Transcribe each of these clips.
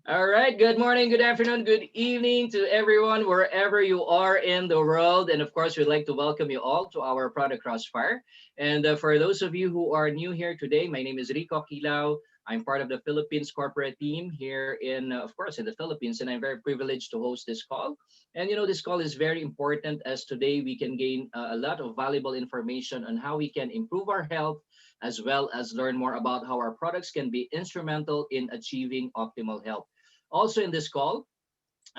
All right. Good morning, good afternoon, good evening to everyone, wherever you are in the world. And of course, we'd like to welcome you all to our product Crossfire. And for those of you who are new here today, my name is Rico Quilao. I'm part of the Philippines corporate team here of course, in the Philippines, and I'm very privileged to host this call. And this call is very important as today we can gain a lot of valuable information on how we can improve our health, as well as learn more about how our products can be instrumental in achieving optimal health. Also in this call,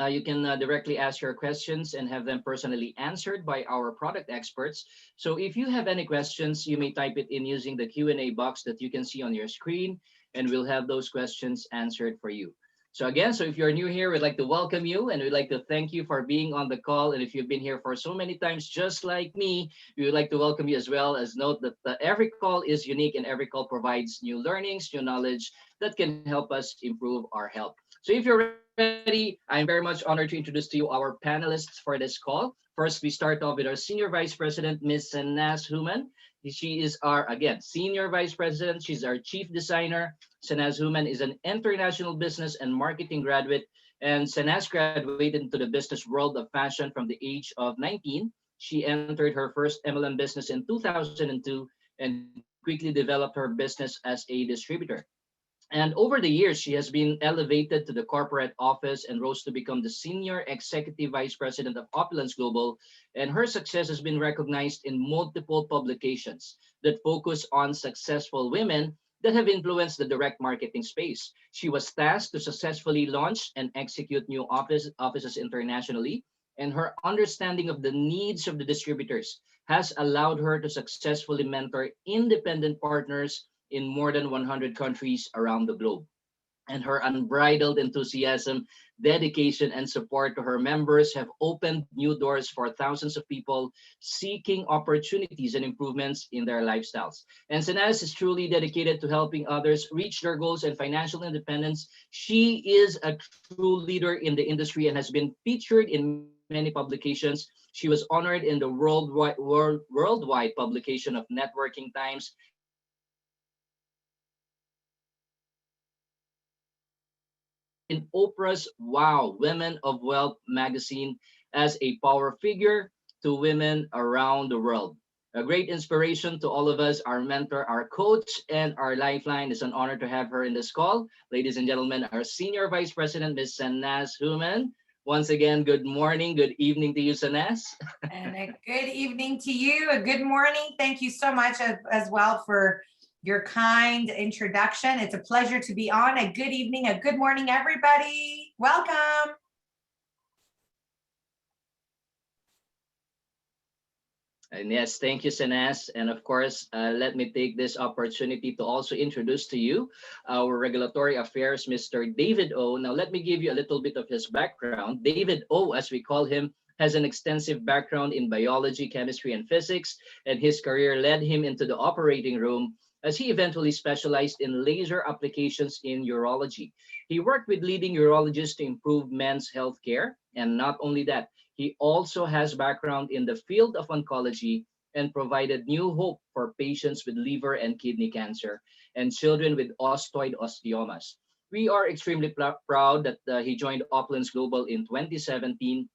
you can directly ask your questions and have them personally answered by our product experts. So if you have any questions, you may type it in using the Q&A box that you can see on your screen, and we'll have those questions answered for you. So again, if you're new here, we'd like to welcome you and we'd like to thank you for being on the call. And if you've been here for so many times, just like me, we would like to welcome you as well. As note that every call is unique and every call provides new learnings, new knowledge that can help us improve our health. So if you're ready, I'm very much honored to introduce to you our panelists for this call. First, we start off with our Senior Vice President, Ms. Sanas Human. She is our, again, Senior Vice President. She's our Chief Designer. Sanas Human is an international business and marketing graduate, and Sanas graduated into the business world of fashion from the age of 19. She entered her first MLM business in 2002 and quickly developed her business as a distributor. And over the years, she has been elevated to the corporate office and rose to become the Senior Executive Vice President of Opulence Global. And her success has been recognized in multiple publications that focus on successful women that have influenced the direct marketing space. She was tasked to successfully launch and execute new offices internationally, and her understanding of the needs of the distributors has allowed her to successfully mentor independent partners in more than 100 countries around the globe. And her unbridled enthusiasm, dedication, and support to her members have opened new doors for thousands of people seeking opportunities and improvements in their lifestyles. And Sanas is truly dedicated to helping others reach their goals and financial independence. She is a true leader in the industry and has been featured in many publications. She was honored in the worldwide publication of Networking Times and was recently featured in Oprah's Wow Women of Wealth magazine as a power figure to women around the world. A great inspiration to all of us, our mentor, our coach, and our lifeline. It's an honor to have her in this call. Ladies and gentlemen, our Senior Vice President, Ms. Sanas Human. Once again, good morning, good evening to you, Sanas. And a good evening to you. A good morning. Thank you so much as well for your kind introduction. It's a pleasure to be on. A good evening, a good morning, everybody. Welcome. And yes, thank you, Sanas. And of course, let me take this opportunity to also introduce to you our Regulatory Affairs, Mr. David O. Now, let me give you a little bit of his background. David O, as we call him, has an extensive background in biology, chemistry, and physics, and his career led him into the operating room as he eventually specialized in laser applications in urology. He worked with leading urologists to improve men's health care, and not only that, he also has background in the field of oncology and provided new hope for patients with liver and kidney cancer and children with osteoid osteomas. We are extremely proud that he joined Opulence Global in 2017,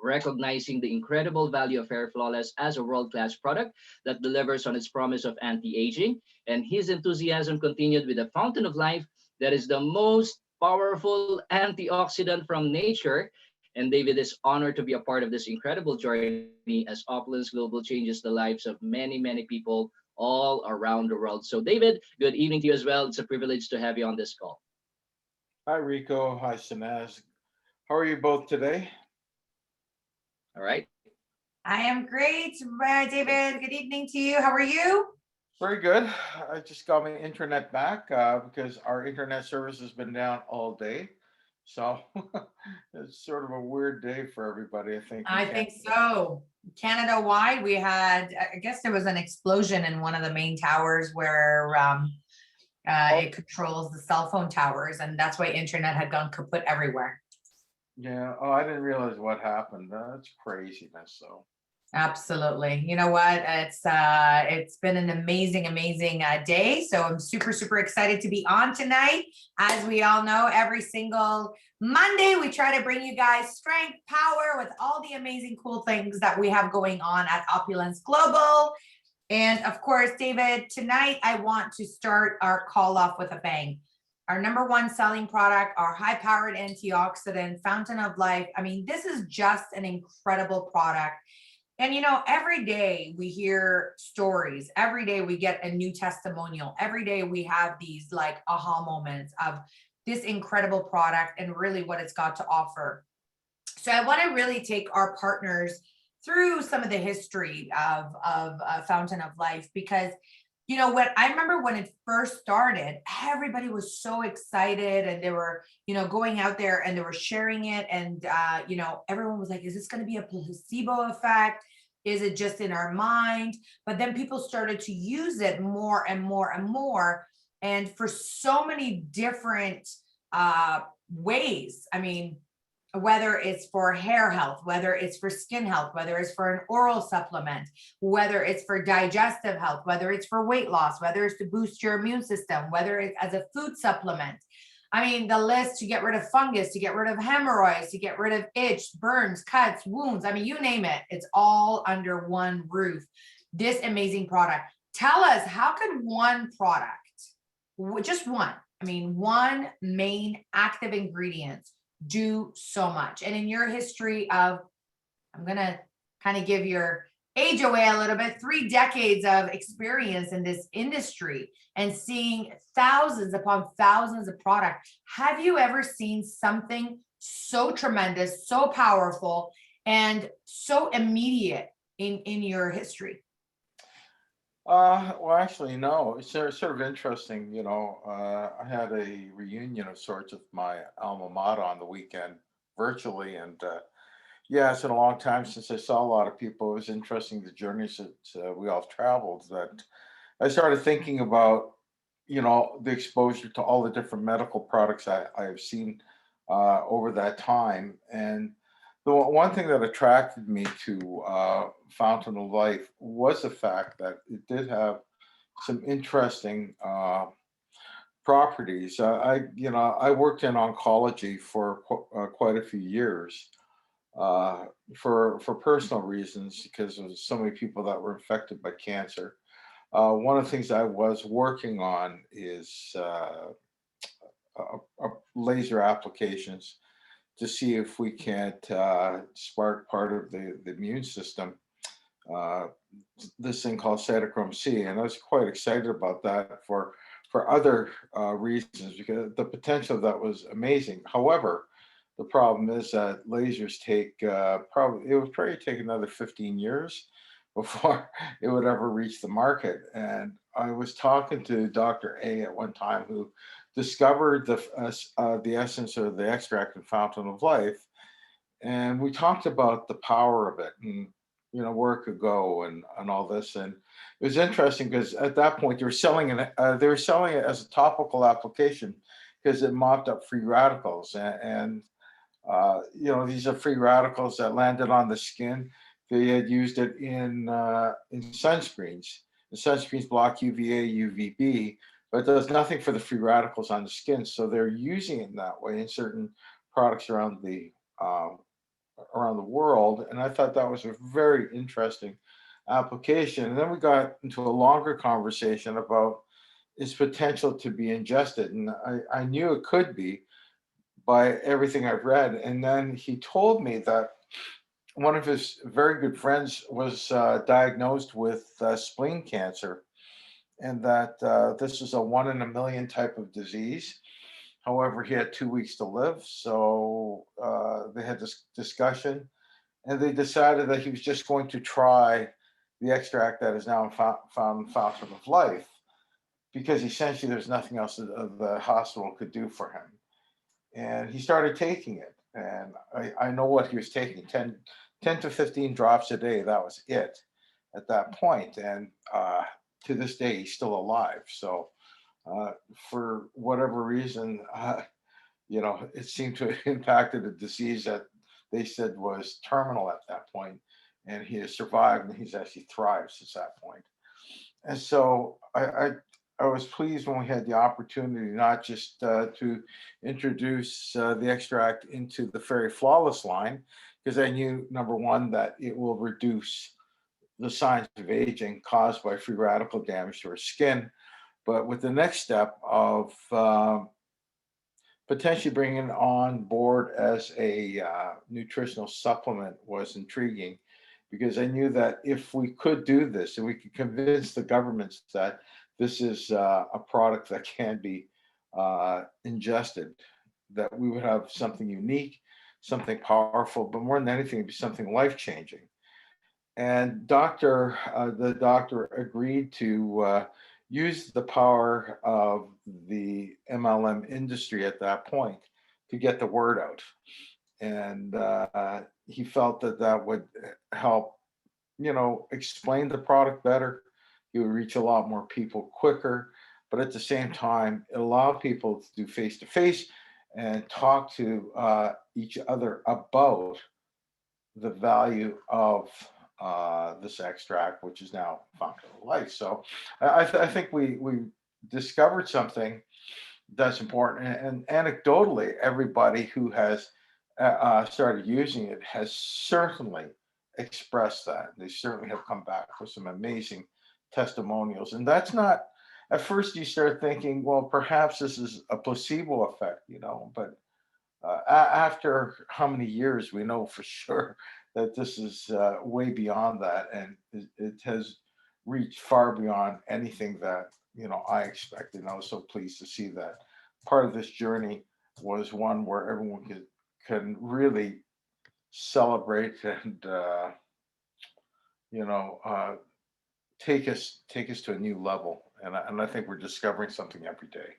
recognizing the incredible value of Hair Flawless as a world-class product that delivers on its promise of anti-aging. And his enthusiasm continued with the Fountain of Life that is the most powerful antioxidant from nature. And David is honored to be a part of this incredible journey as Opulence Global changes the lives of many, many people all around the world. So David, good evening to you as well. It's a privilege to have you on this call. Hi, Rico. Hi, Sanaz. How are you both today? All right. I am great, David. Good evening to you. How are you? Very good. I just got my internet back because our internet service has been down all day. So it's sort of a weird day for everybody, I think. I think so. Canada-wide, we had, I guess there was an explosion in one of the main towers where it controls the cell phone towers, and that's why internet had gone kaput everywhere. Yeah. Oh, I didn't realize what happened. That's craziness. So. Absolutely. You know what? It's been an amazing day. So I'm super excited to be on tonight. As we all know, every single Monday we try to bring you guys strength, power with all the amazing cool things that we have going on at Opulence Global. And of course, David, tonight I want to start our call off with a bang. Our number one selling product, our high-powered antioxidant, Fountain of Life. I mean, this is just an incredible product. And every day we hear stories. Every day we get a new testimonial. Every day we have these like aha moments of this incredible product and really what it's got to offer. So I want to really take our partners through some of the history of Fountain of Life, because what I remember when it first started, everybody was so excited and they were, going out there and they were sharing it. And, everyone was like, is this going to be a placebo effect? Is it just in our mind? But then people started to use it more and more and more. And for so many different ways. I mean, whether it's for hair health, whether it's for skin health, whether it's for an oral supplement, whether it's for digestive health, whether it's for weight loss, whether it's to boost your immune system, whether it's as a food supplement. I mean, the list to get rid of fungus, to get rid of hemorrhoids, to get rid of itch, burns, cuts, wounds. I mean, you name it, it's all under one roof. This amazing product. Tell us, how could one product, just one, I mean, one main active ingredient do so much? And in your history of, I'm going to kind of give your age away a little bit, 3 decades of experience in this industry and seeing thousands upon thousands of products, have you ever seen something so tremendous, so powerful, and so immediate in your history? Well, actually, no. It's sort of interesting. I had a reunion of sorts with my alma mater on the weekend virtually, and yeah, it's been a long time since I saw a lot of people. It was interesting the journeys that we all traveled. That I started thinking about, the exposure to all the different medical products I have seen over that time. And the one thing that attracted me to Fountain of Life was the fact that it did have some interesting properties. I worked in oncology for quite a few years for personal reasons because there was so many people that were infected by cancer. One of the things I was working on is laser applications to see if we can't spark part of the immune system, uh, this thing called cytochrome C. And I was quite excited about that for other reasons because the potential of that was amazing. However, the problem is that lasers take it would probably take another 15 years before it would ever reach the market. And I was talking to Dr. A at one time who discovered the essence of the extract and Fountain of Life, and we talked about the power of it and where it could go and all this. And it was interesting because at that point they were selling it as a topical application because it mopped up free radicals, these are free radicals that landed on the skin. They had used it in sunscreens. The sunscreens block UVA, UVB, but it does nothing for the free radicals on the skin. So they're using it in that way in certain products um, around the world. And I thought that was a very interesting application. And then we got into a longer conversation about its potential to be ingested. And I knew it could be by everything I've read. And then he told me that one of his very good friends was diagnosed with spleen cancer, and that this is a 1 in a million type of disease. However, he had 2 weeks to live. So they had this discussion, and they decided that he was just going to try the extract that is now found in Fountain of Life, because essentially there's nothing else that the hospital could do for him. And he started taking it. And I know what he was taking, 10 to 15 drops a day. That was it at that point. And to this day, he's still alive. So for whatever reason, it seemed to have impacted a disease that they said was terminal at that point. and he has survived, and he's actually thrived since that point. And so I was pleased when we had the opportunity not just to introduce the extract into the Fairy Flawless line, because I knew, number one, that it will reduce the signs of aging caused by free radical damage to our skin. But with the next step of potentially bringing it on board as a nutritional supplement was intriguing, because I knew that if we could do this and we could convince the governments that this is a product that can be ingested, that we would have something unique, something powerful, but more than anything, it'd be something life changing. And the doctor agreed to use the power of the MLM industry at that point to get the word out. And he felt that that would help, explain the product better. He would reach a lot more people quicker, but at the same time, it allowed people to do face to face and talk to each other about the value of this extract, which is now functional life. So I think we discovered something that's important. And anecdotally, everybody who has started using it has certainly expressed that. They certainly have come back with some amazing testimonials. And that's not, at first you start thinking, well, perhaps this is a placebo effect, but after how many years, we know for sure that this is way beyond that, and it has reached far beyond anything that I expected. And I was so pleased to see that part of this journey was one where everyone can really celebrate and take us to a new level. And I think we're discovering something every day.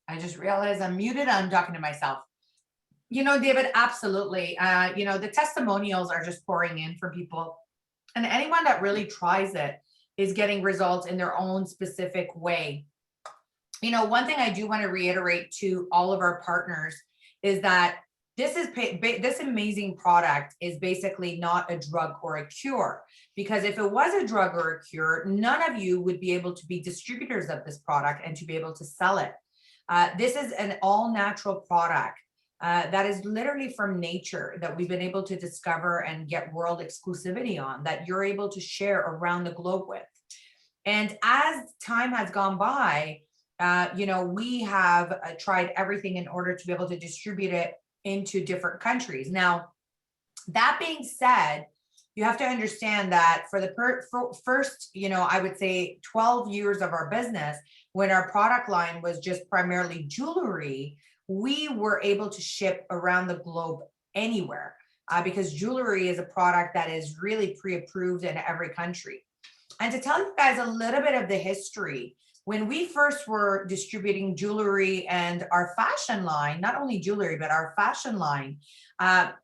I just realized I'm muted. I'm talking to myself. David, absolutely. The testimonials are just pouring in for people. And anyone that really tries it is getting results in their own specific way. One thing I do want to reiterate to all of our partners is that this amazing product is basically not a drug or a cure, because if it was a drug or a cure, none of you would be able to be distributors of this product and to be able to sell it. This is an all natural product that is literally from nature, that we've been able to discover and get world exclusivity on, that you're able to share around the globe with. And as time has gone by, we have tried everything in order to be able to distribute it into different countries. Now, that being said, you have to understand that for the first, I would say 12 years of our business, when our product line was just primarily jewelry, we were able to ship around the globe anywhere because jewelry is a product that is really pre-approved in every country. And to tell you guys a little bit of the history, when we first were distributing jewelry and our fashion line, not only jewelry, but our fashion line,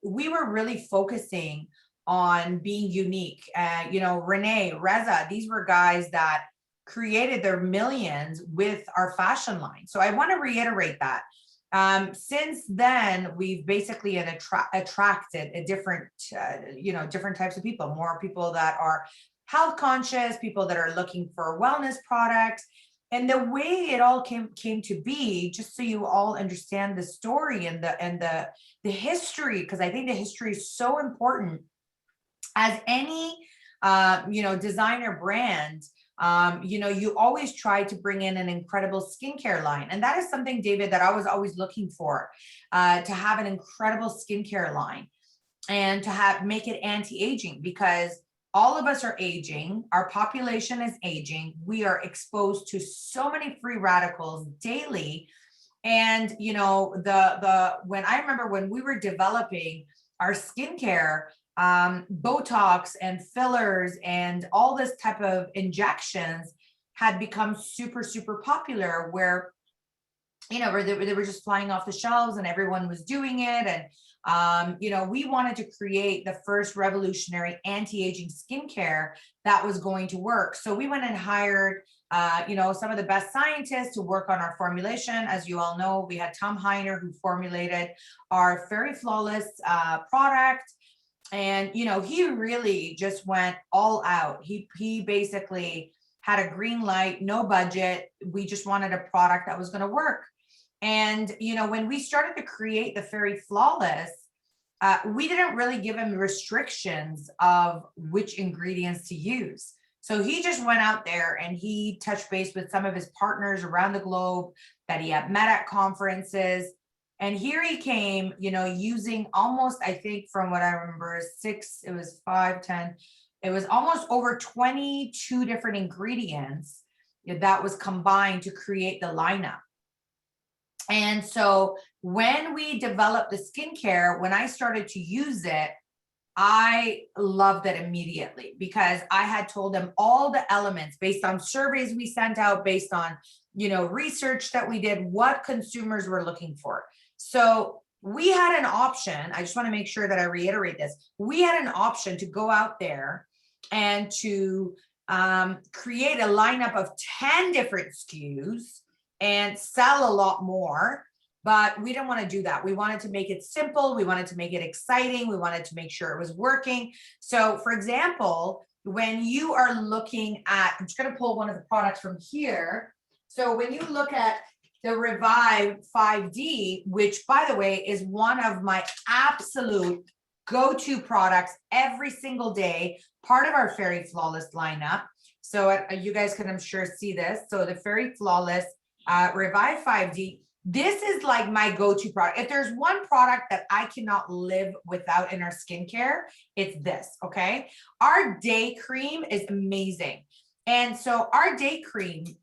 we were really focusing on being unique. Renee, Reza, these were guys that created their millions with our fashion line. So I want to reiterate that. Since then, we've basically attracted a different types of people, more people that are health conscious, people that are looking for wellness products. And the way it all came to be, just so you all understand the story and the history, because I think the history is so important. As any designer brand, you always try to bring in an incredible skincare line. And that is something, David, that I was always looking for, to have an incredible skincare line and to make it anti-aging, because all of us are aging, our population is aging, we are exposed to so many free radicals daily. And when I remember when we were developing our skincare, Botox and fillers and all this type of injections had become super, super popular, where they were just flying off the shelves and everyone was doing it. And, we wanted to create the first revolutionary anti-aging skincare that was going to work. So we went and hired some of the best scientists to work on our formulation. As you all know, we had Tom Heiner, who formulated our Fairy Flawless product. And, he really just went all out. He basically had a green light, no budget. We just wanted a product that was going to work. And, when we started to create the Fairy Flawless, we didn't really give him restrictions of which ingredients to use. So he just went out there and he touched base with some of his partners around the globe that he had met at conferences. And here he came, using almost, I think from what I remember, it was 5, 10, it was almost over 22 different ingredients that was combined to create the lineup. And so when we developed the skincare, when I started to use it, I loved it immediately because I had told them all the elements based on surveys we sent out, based on, research that we did, what consumers were looking for. So we had an option. I just want to make sure that I reiterate this. We had an option to go out there and to create a lineup of 10 different SKUs and sell a lot more. But we didn't want to do that. We wanted to make it simple. We wanted to make it exciting. We wanted to make sure it was working. So for example, when you are looking at, I'm just going to pull one of the products from here. So when you look at the Revive 5D, which by the way, is one of my absolute go-to products every single day, part of our Fairy Flawless lineup. So you guys can, I'm sure, see this. So the Fairy Flawless Revive 5D, this is like my go-to product. If there's one product that I cannot live without in our skincare, it's this, okay? Our day cream is amazing. And so our day cream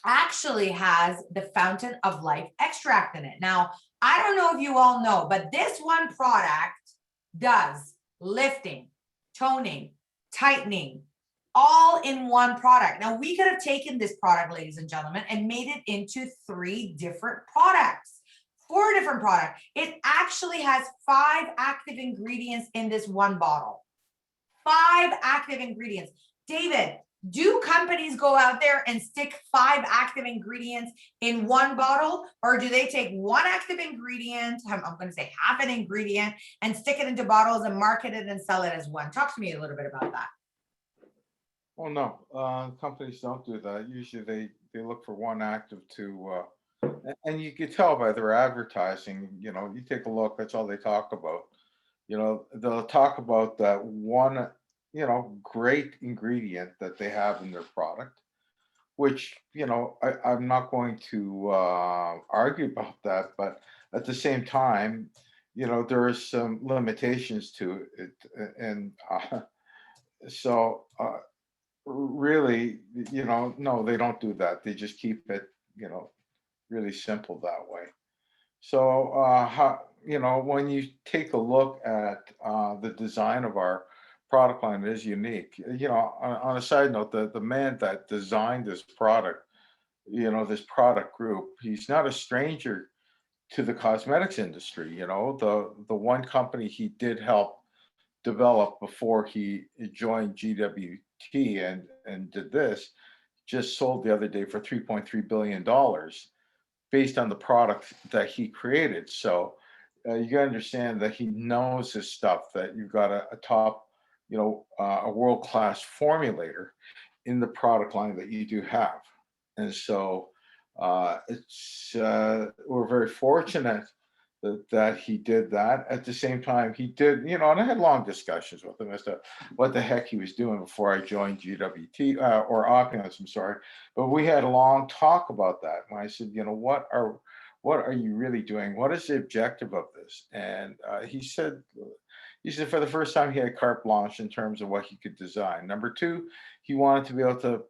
actually has the Fountain of Life extract in it. Now, I don't know if you all know, but this one product does lifting, toning, tightening, all in one product. Now, we could have taken this product, ladies and gentlemen, and made it into 3 different products, 4 different products. It actually has 5 active ingredients in this one bottle. 5 active ingredients. David, do companies go out there and stick 5 active ingredients in one bottle, or do they take 1 active ingredient, I'm going to say half an ingredient, and stick it into bottles and market it and sell it as one? Talk to me a little bit about that. Well, no, companies don't do that. Usually they look for one active to, and you can tell by their advertising, you take a look, that's all they talk about. They'll talk about that one, great ingredient that they have in their product, which, I'm not going to argue about that, but at the same time, there are some limitations to it. And so, really, no, they don't do that. They just keep it, really simple that way. So, when you take a look at the design of our product line, it is unique. On a side note, the man that designed this product, this product group, he's not a stranger to the cosmetics industry. The one company he did help develop before he joined GWT and did this, just sold the other day for $3.3 billion based on the product that he created. So you gotta understand that he knows his stuff, that you've got a top, a world-class formulator in the product line that you do have. And so we're very fortunate that he did that. At the same time, he did, and I had long discussions with him as to what the heck he was doing before I joined GWT or Opulence, I'm sorry. But we had a long talk about that. And I said, what are you really doing? What is the objective of this? And he said for the first time he had carte blanche in terms of what he could design. Number 2, he wanted to be able to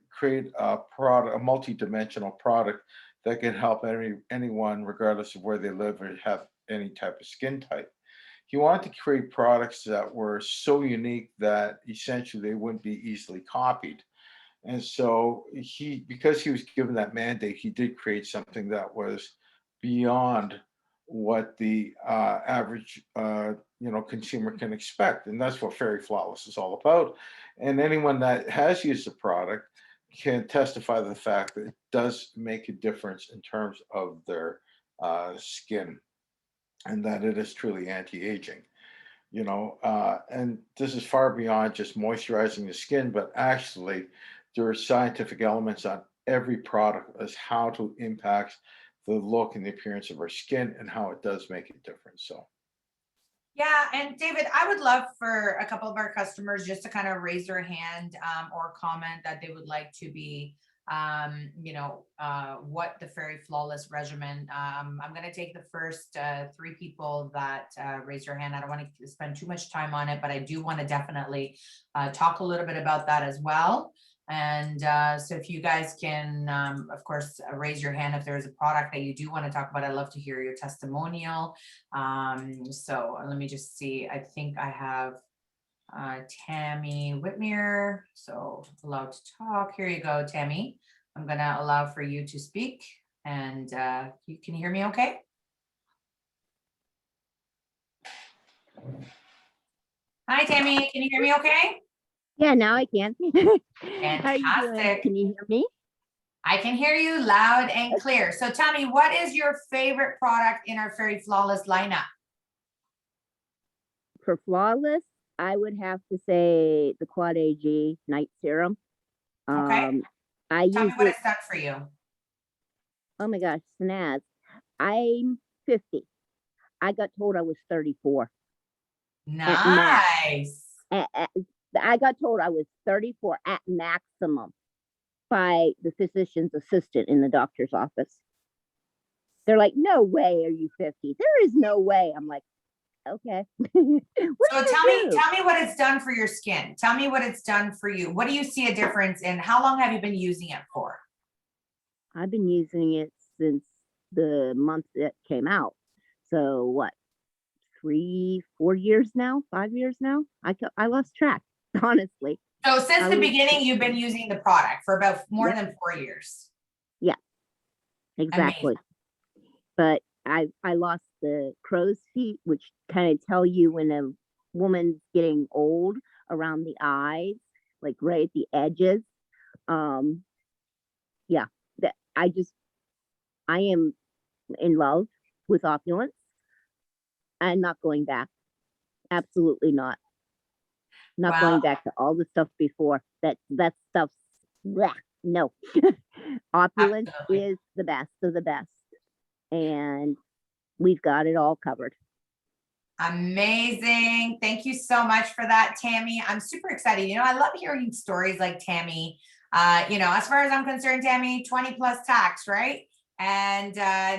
create a product, a multi-dimensional product that can help anyone, regardless of where they live or have any type of skin type. He wanted to create products that were so unique that essentially they wouldn't be easily copied. And so because he was given that mandate, he did create something that was beyond what the average consumer can expect. And that's what Fairy Flawless is all about. And anyone that has used the product can testify to the fact that it does make a difference in terms of their skin, and that it is truly anti-aging. And this is far beyond just moisturizing the skin, but actually there are scientific elements on every product as how to impact the look and the appearance of our skin and how it does make a difference. So Yeah, and David, I would love for a couple of our customers just to kind of raise their hand or comment that they would like to be, what the Fairy Flawless regimen. I'm going to take the first 3 people that raise their hand. I don't want to spend too much time on it, but I do want to definitely talk a little bit about that as well. And so if you guys can, of course, raise your hand if there's a product that you do want to talk about. I'd love to hear your testimonial. So let me just see. I think I have Tammy Whitmere. So allowed to talk. Here you go, Tammy. I'm going to allow for you to speak. And you can hear me okay? Hi, Tammy. Can you hear me okay? Yeah, now I can. How are you doing? Fantastic. Can you hear me? I can hear you loud and clear. So tell me, what is your favorite product in our Fairy Flawless lineup? For flawless, I would have to say the Quad AG Night Serum. Okay. I Tell me use what it. it's done for you. Oh my gosh, snaz. I'm 50. I got told I was 34. At max. Nice. I got told I was 34 at maximum by the physician's assistant in the doctor's office. They're like, no way are you 50. There is no way. I'm like, okay. So tell me what it's done for your skin. Tell me what it's done for you. What do you see a difference in? How long have you been using it for? I've been using it since the month it came out. So what, 3, 4 years now, 5 years now? I lost track, honestly. So since the beginning, you've been using the product for about more than 4 years. Yeah, exactly. Amazing. But I lost the crow's feet, which kind of tell you when a woman's getting old around the eyes, like right at the edges. Yeah, that I am in love with Opulence. I'm not going back. Absolutely not. Not going back to all the stuff before. That stuff's bleh, no. Opulence Absolutely. is the best of the best. And we've got it all covered. Amazing. Thank you so much for that, Tammy. I'm super excited. I love hearing stories like Tammy. As far as I'm concerned, Tammy, 20 plus tax, right? And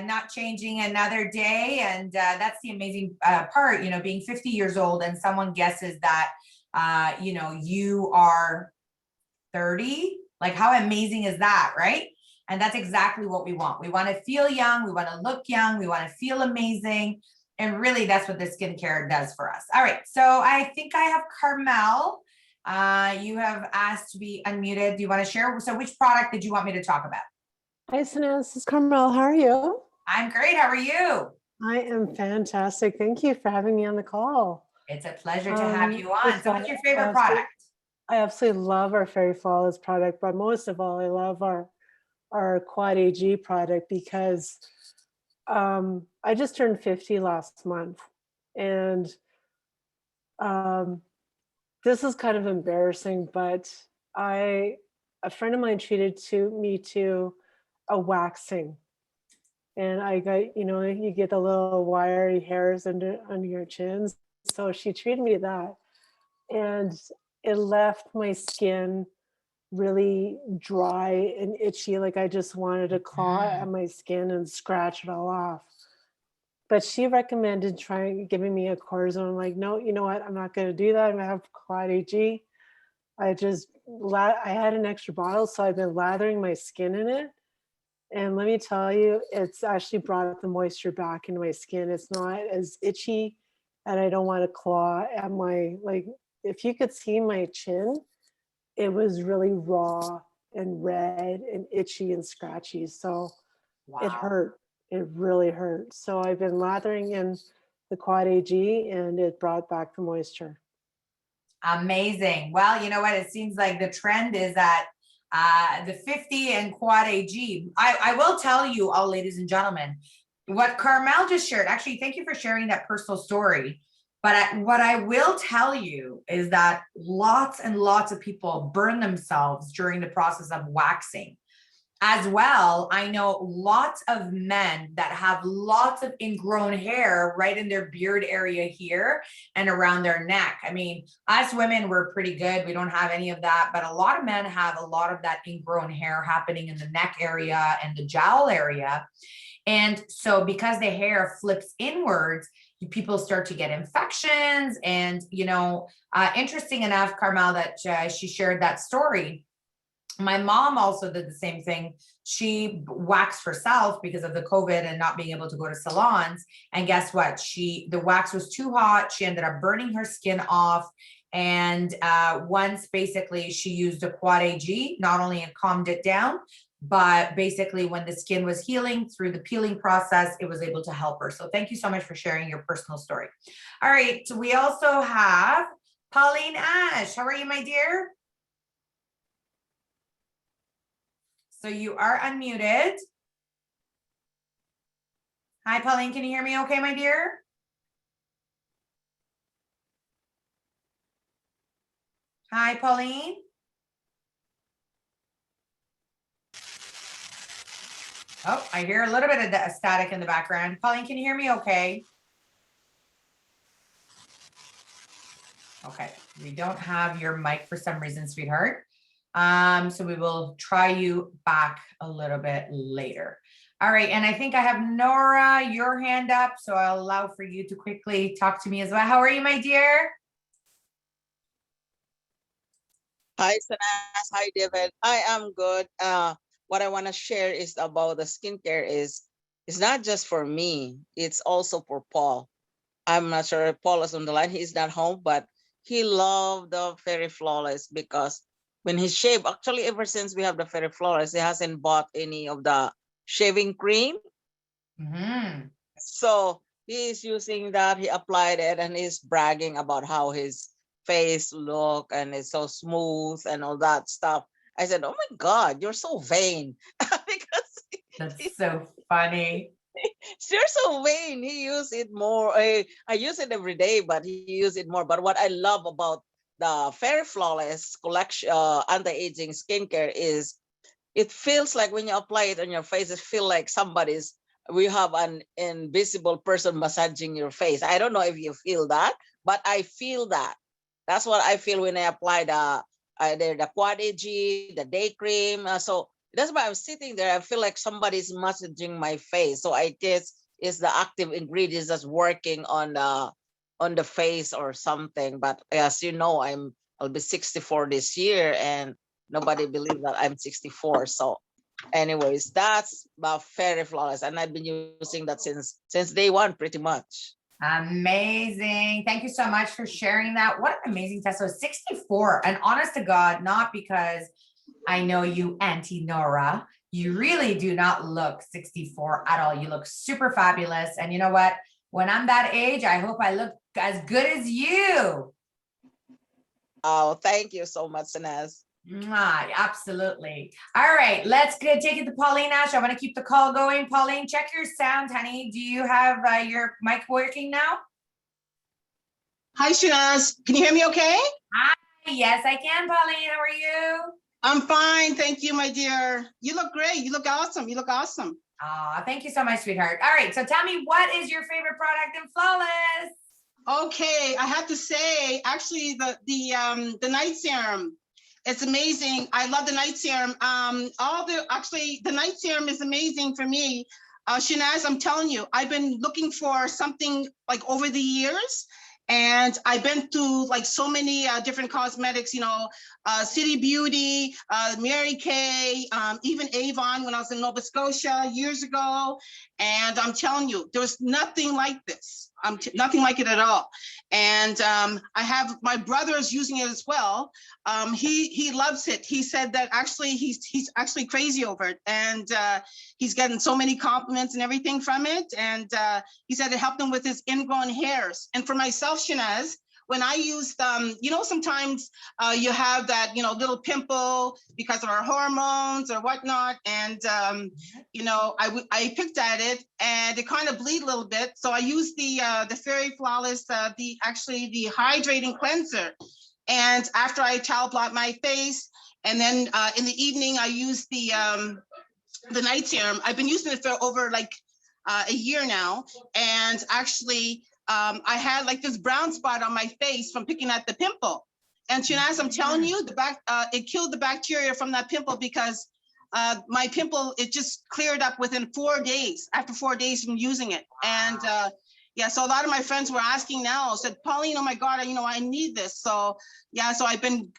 not changing another day. And that's the amazing part, being 50 years old and someone guesses that, you are 30. Like, how amazing is that, right? And that's exactly what we want. We want to feel young. We want to look young. We want to feel amazing. And really, that's what the skincare does for us. All right. So I think I have Carmel. You have asked to be unmuted. Do you want to share? So which product did you want me to talk about? Hi, Sanaz. This is Carmel. How are you? I'm great. How are you? I am fantastic. Thank you for having me on the call. It's a pleasure to have you on. So what's your favorite absolutely, product? I absolutely love our Fairy Flawless product, but most of all, I love our Quad AG product because I just turned 50 last month. And this is kind of embarrassing, but a friend of mine treated me to a waxing. And I got, you get the little wiry hairs under your chins. So she treated me to that. And it left my skin really dry and itchy. Like I just wanted to claw at my skin and scratch it all off. But she recommended giving me a cortisone. I'm like, no, you know what? I'm not going to do that. I'm going to have Quad AG. I had an extra bottle, so I've been lathering my skin in it. And let me tell you, it's actually brought the moisture back into my skin. It's not as itchy, and I don't want to claw at if you could see my chin, it was really raw and red and itchy and scratchy. So It hurt. It really hurt. So I've been lathering in the Quad AG and it brought back the moisture. Amazing. Well, you know what? It seems like the trend is that the 50 and Quad AG. I will tell you all, ladies and gentlemen, what Carmel just shared. Actually, thank you for sharing that personal story. But what I will tell you is that lots and lots of people burn themselves during the process of waxing. As well, I know lots of men that have lots of ingrown hair right in their beard area here and around their neck. I mean, us women, we're pretty good. We don't have any of that, but a lot of men have a lot of that ingrown hair happening in the neck area and the jowl area. And so because the hair flips inwards, people start to get infections. And, interesting enough, Carmel, that she shared that story. My mom also did the same thing. She waxed herself because of the COVID and not being able to go to salons. And guess what? The wax was too hot. She ended up burning her skin off. And once basically she used a Quad AG, not only it calmed it down, but basically when the skin was healing through the peeling process, it was able to help her. So thank you so much for sharing your personal story. All right. So we also have Pauline Ash. How are you, my dear? So you are unmuted. Hi, Pauline. Can you hear me okay, my dear? Hi, Pauline. Oh, I hear a little bit of static in the background. Pauline, can you hear me okay? Okay, we don't have your mic for some reason, sweetheart. So we will try you back a little bit later. All right, and I think I have Nora, your hand up, so I'll allow for you to quickly talk to me as well. How are you, my dear? Hi, Sanas. Hi, David. I am good. What I want to share is about the skincare it's not just for me. It's also for Paul. I'm not sure if Paul is on the line. He's not home, but he loved the Fairy Flawless because when he shaved, actually ever since we have the Fairy Flawless, he hasn't bought any of the shaving cream. Mm-hmm. So he's using that. He applied it and he's bragging about how his face look and it's so smooth and all that stuff. I said, oh my God, you're so vain. Because That's so funny. you're so vain. He used it more. I use it every day, but he used it more. But what I love about the Fairy Flawless collection, anti-aging skincare is it feels like when you apply it on your face, it feels like we have an invisible person massaging your face. I don't know if you feel that, but I feel that. That's what I feel when I apply the Quad AG, the day cream. So that's why I'm sitting there. I feel like somebody's massaging my face. So I guess it's the active ingredients that's working on the face or something. But as you know, I'll be 64 this year, and nobody believes that I'm 64. So anyways, that's about Fairy Flawless, and I've been using that since day one, pretty much. Amazing. Thank you so much for sharing that. What an amazing test. So 64, and honest to God, not because I know you, Auntie Nora, you really do not look 64 at all. You look super fabulous. And you know what? When I'm that age, I hope I look as good as you. Oh, thank you so much, Inez. Absolutely. All right, let's take it to Pauline Ash. I want to keep the call going. Pauline, check your sound, honey. Do you have your mic working now? Hi, Shanaz. Can you hear me okay? Hi, yes, I can, Pauline. How are you? I'm fine. Thank you, my dear. You look great. You look awesome. You look awesome. Thank you so much, sweetheart. All right, so tell me, what is your favorite product in Flawless? Okay, I have to say, actually, the night serum. It's amazing. I love the night serum. The night serum is amazing for me. Shanaz, I'm telling you, I've been looking for something like over the years. And I've been through like so many different cosmetics, City Beauty, Mary Kay, even Avon when I was in Nova Scotia years ago. And I'm telling you, there's nothing like this. Nothing like it at all. And I have my brother's using it as well. He loves it. He said that actually he's actually crazy over it, and he's getting so many compliments and everything from it. And he said it helped him with his ingrown hairs. And for myself, Shanaz, when I used, sometimes you have that, little pimple because of our hormones or whatnot. And, I picked at it and it kind of bleed a little bit. So I used the Fairy Flawless, the hydrating cleanser. And after I towel blot my face, and then in the evening, I used the night serum. I've been using it for over like a year now. And actually, I had like this brown spot on my face from picking at the pimple. And Shanaz, I'm telling you, it killed the bacteria from that pimple because my pimple, it just cleared up within 4 days, after 4 days from using it. And yeah, so a lot of my friends were asking now, said, Pauline, oh my God, I need this. So yeah, so I've been,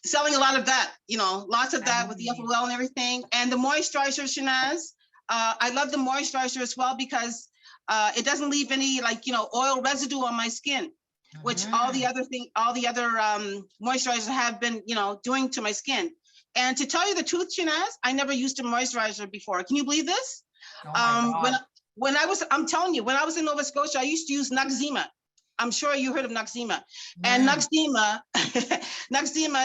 selling a lot of that, lots of that with the FOL and everything. And the moisturizer, Shanaz, I love the moisturizer as well because it doesn't leave any oil residue on my skin, which all the other moisturizers have been, doing to my skin. And to tell you the truth, Shanaz, I never used a moisturizer before. Can you believe this? I'm telling you, when I was in Nova Scotia, I used to use Noxzema. I'm sure you heard of Noxzema. And Noxzema,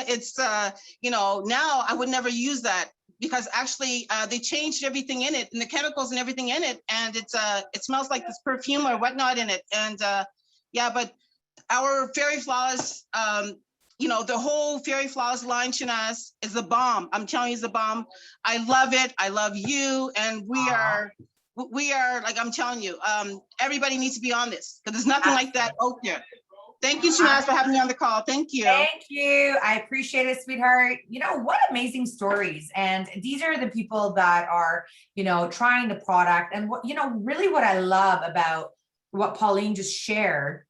it's, now I would never use that because actually they changed everything in it and the chemicals and everything in it. And it smells like this perfume or whatnot in it. And yeah, but our Fairy Flawless, the whole Fairy Flawless line, Shanaz, is the bomb. I'm telling you, it's the bomb. I love it. I love you. And we are like, I'm telling you, everybody needs to be on this because there's nothing like that out there. Thank you, Shanaz, for having me on the call. Thank you. Thank you. I appreciate it, sweetheart. What amazing stories. And these are the people that are, trying the product. And what, really what I love about what Pauline just shared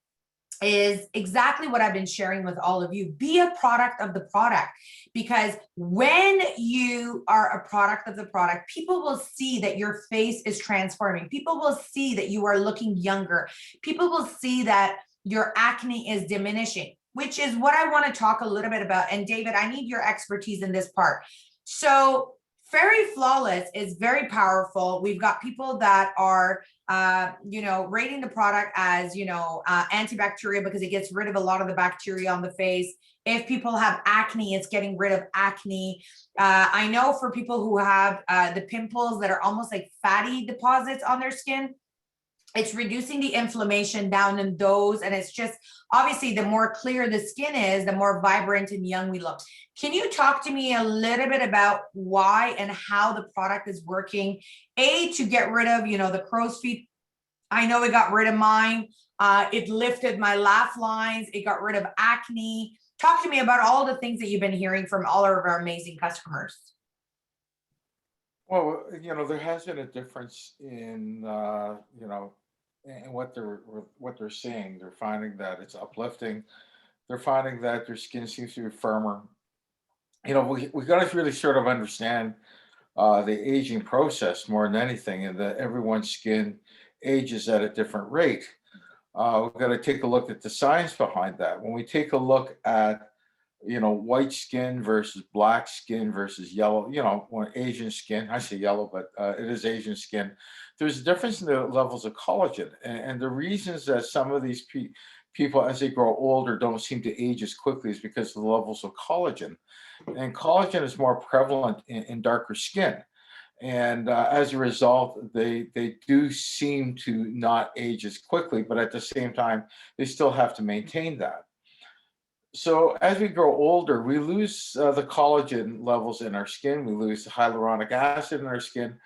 is exactly what I've been sharing with all of you. Be a product of the product, because when you are a product of the product, people will see that your face is transforming. People will see that you are looking younger. People will see that your acne is diminishing, which is what I want to talk a little bit about. And David, I need your expertise in this part. So Fairy Flawless is very powerful. We've got people that are, rating the product as, antibacterial because it gets rid of a lot of the bacteria on the face. If people have acne, it's getting rid of acne. I know for people who have the pimples that are almost like fatty deposits on their skin, it's reducing the inflammation down in those. And it's just, obviously, the more clear the skin is, the more vibrant and young we look. Can you talk to me a little bit about why and how the product is working? To get rid of, the crow's feet. I know it got rid of mine. It lifted my laugh lines. It got rid of acne. Talk to me about all the things that you've been hearing from all of our amazing customers. Well, there has been a difference in, in what they're seeing. They're finding that it's uplifting. They're finding that their skin seems to be firmer. We got to really sort of understand the aging process more than anything, and that everyone's skin ages at a different rate. We've got to take a look at the science behind that. When we take a look at white skin versus black skin versus yellow, when Asian skin, I say yellow, but it is Asian skin. There's a difference in the levels of collagen. And the reasons that some of these people, as they grow older, don't seem to age as quickly is because of the levels of collagen. And collagen is more prevalent in darker skin. And as a result, they do seem to not age as quickly, but at the same time, they still have to maintain that. So as we grow older, we lose the collagen levels in our skin. We lose the hyaluronic acid in our skin.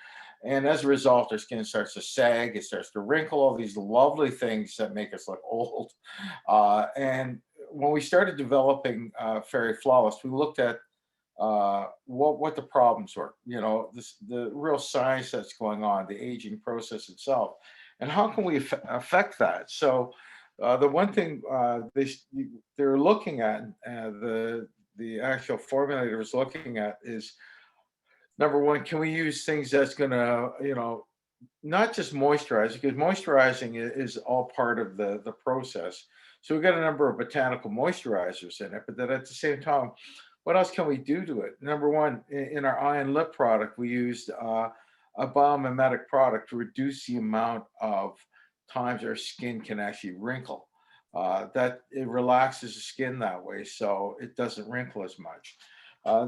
And as a result, our skin starts to sag. It starts to wrinkle, all these lovely things that make us look old. And when we started developing Fairy Flawless, we looked at what the problems were, the real science that's going on, the aging process itself, and how can we affect that? So the one thing they're looking at, the actual formulator is looking at is, number one, can we use things that's going to, not just moisturize, because moisturizing is all part of the process. So we've got a number of botanical moisturizers in it, but then at the same time, what else can we do to it? Number one, in our eye and lip product, we used a biomimetic product to reduce the amount of times our skin can actually wrinkle. that it relaxes the skin that way, so it doesn't wrinkle as much.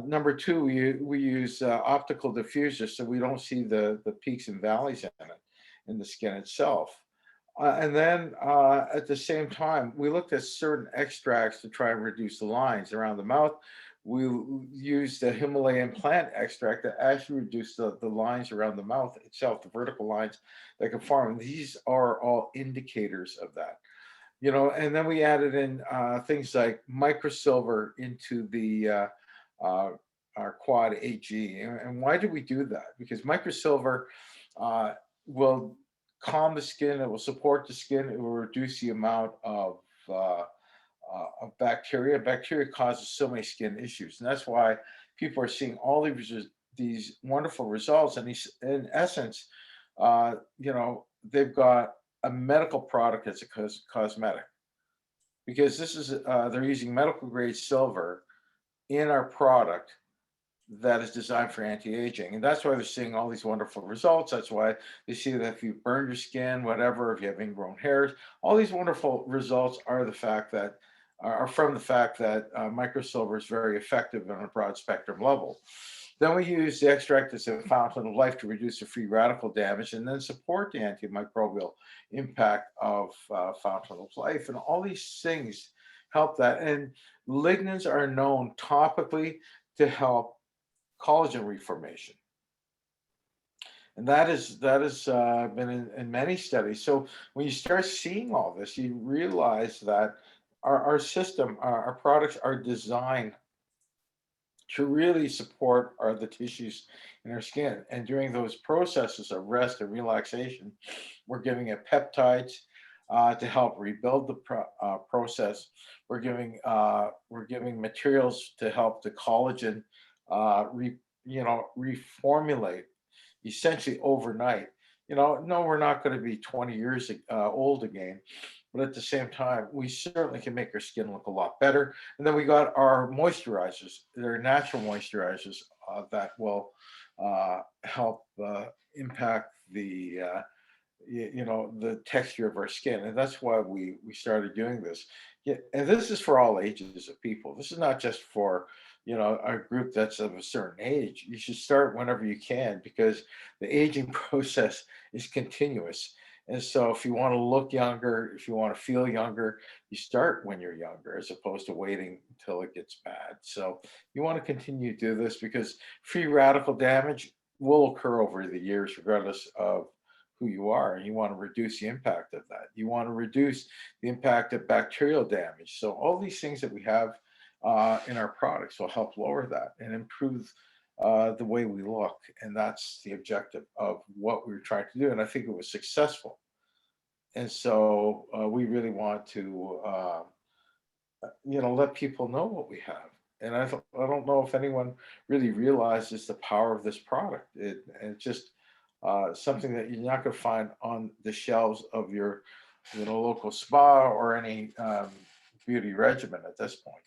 Number two, we use optical diffuser, so we don't see the peaks and valleys in it, in the skin itself. And then at the same time, we looked at certain extracts to try and reduce the lines around the mouth. We used the Himalayan plant extract that actually reduced the lines around the mouth itself, the vertical lines that can form. And these are all indicators of that. You know, and then we added in things like microsilver into the our quad AG. And why did we do that? Because microsilver will calm the skin, it will support the skin, it will reduce the amount of bacteria. Bacteria causes so many skin issues, and that's why people are seeing all these wonderful results. And these, in essence, you know, they've got a medical product as a cosmetic, because this is they're using medical grade silver in our product that is designed for anti-aging, and that's why they're seeing all these wonderful results. That's why they see that if you burn your skin, whatever, if you have ingrown hairs, all these wonderful results are from the fact that microsilver is very effective on a broad spectrum level. Then we use the extract as a fountain of life to reduce the free radical damage and then support the antimicrobial impact of fountain of life. And all these things help that. And lignans are known topically to help collagen reformation. And that has been in many studies. So when you start seeing all this, you realize that our system, our products are designed to really support the tissues in our skin. And during those processes of rest and relaxation, we're giving it peptides to help rebuild the process. We're giving materials to help the collagen reformulate essentially overnight. You know, no, we're not going to be 20 years old again, but at the same time, we certainly can make our skin look a lot better. And then we got our moisturizers. They're natural moisturizers that will help impact the the texture of our skin. And that's why we started doing this. Yeah, and this is for all ages of people. This is not just for a group that's of a certain age. You should start whenever you can, because the aging process is continuous. And so if you want to look younger, if you want to feel younger, you start when you're younger as opposed to waiting until it gets bad. So you want to continue to do this, because free radical damage will occur over the years regardless of who you are, and you want to reduce the impact of that. You want to reduce the impact of bacterial damage. So all these things that we have in our products will help lower that and improve the way we look. And that's the objective of what we were trying to do. And I think it was successful. And so we really want to, let people know what we have. And I don't know if anyone really realizes the power of this product. It's just something that you're not going to find on the shelves of your local spa or any beauty regimen at this point.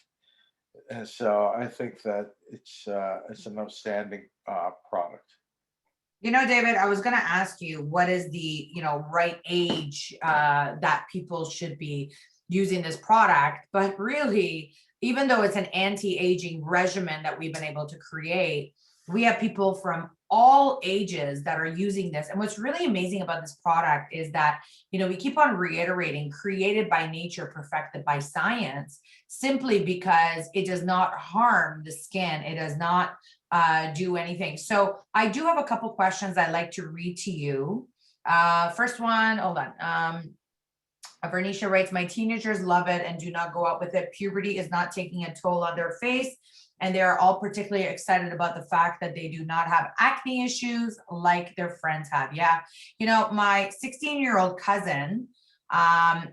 And so I think that it's an outstanding product. David, I was going to ask you, what is the right age that people should be using this product? But really, even though it's an anti-aging regimen that we've been able to create, we have people from all ages that are using this. And what's really amazing about this product is that, we keep on reiterating, created by nature, perfected by science, simply because it does not harm the skin. It does not do anything. So I do have a couple questions I'd like to read to you. First one, hold on. Vernisha writes, my teenagers love it and do not go out with it. Puberty is not taking a toll on their face, and they are all particularly excited about the fact that they do not have acne issues like their friends have. Yeah. My 16-year-old cousin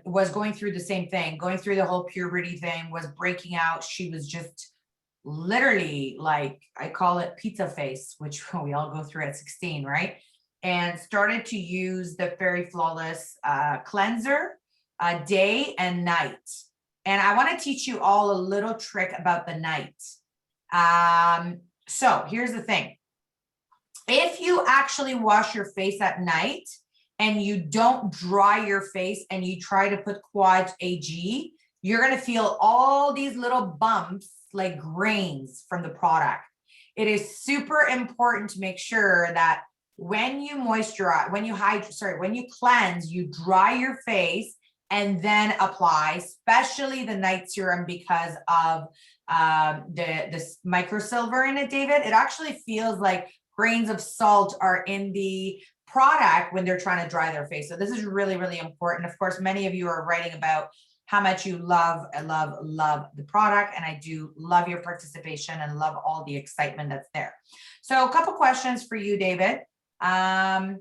was going through the same thing, going through the whole puberty thing, was breaking out. She was just literally, like, I call it pizza face, which we all go through at 16, right? And started to use the Fairy Flawless cleanser day and night. And I want to teach you all a little trick about the night. So here's the thing. If you actually wash your face at night, and you don't dry your face and you try to put Quad AG, you're going to feel all these little bumps like grains from the product. It is super important to make sure that when you moisturize, when you cleanse, you dry your face and then apply, especially the night serum because of the microsilver in it, David. It actually feels like grains of salt are in the product when they're trying to dry their face. So this is really, really important. Of course, many of you are writing about how much you love the product. And I do love your participation and love all the excitement that's there. So a couple questions for you, David. I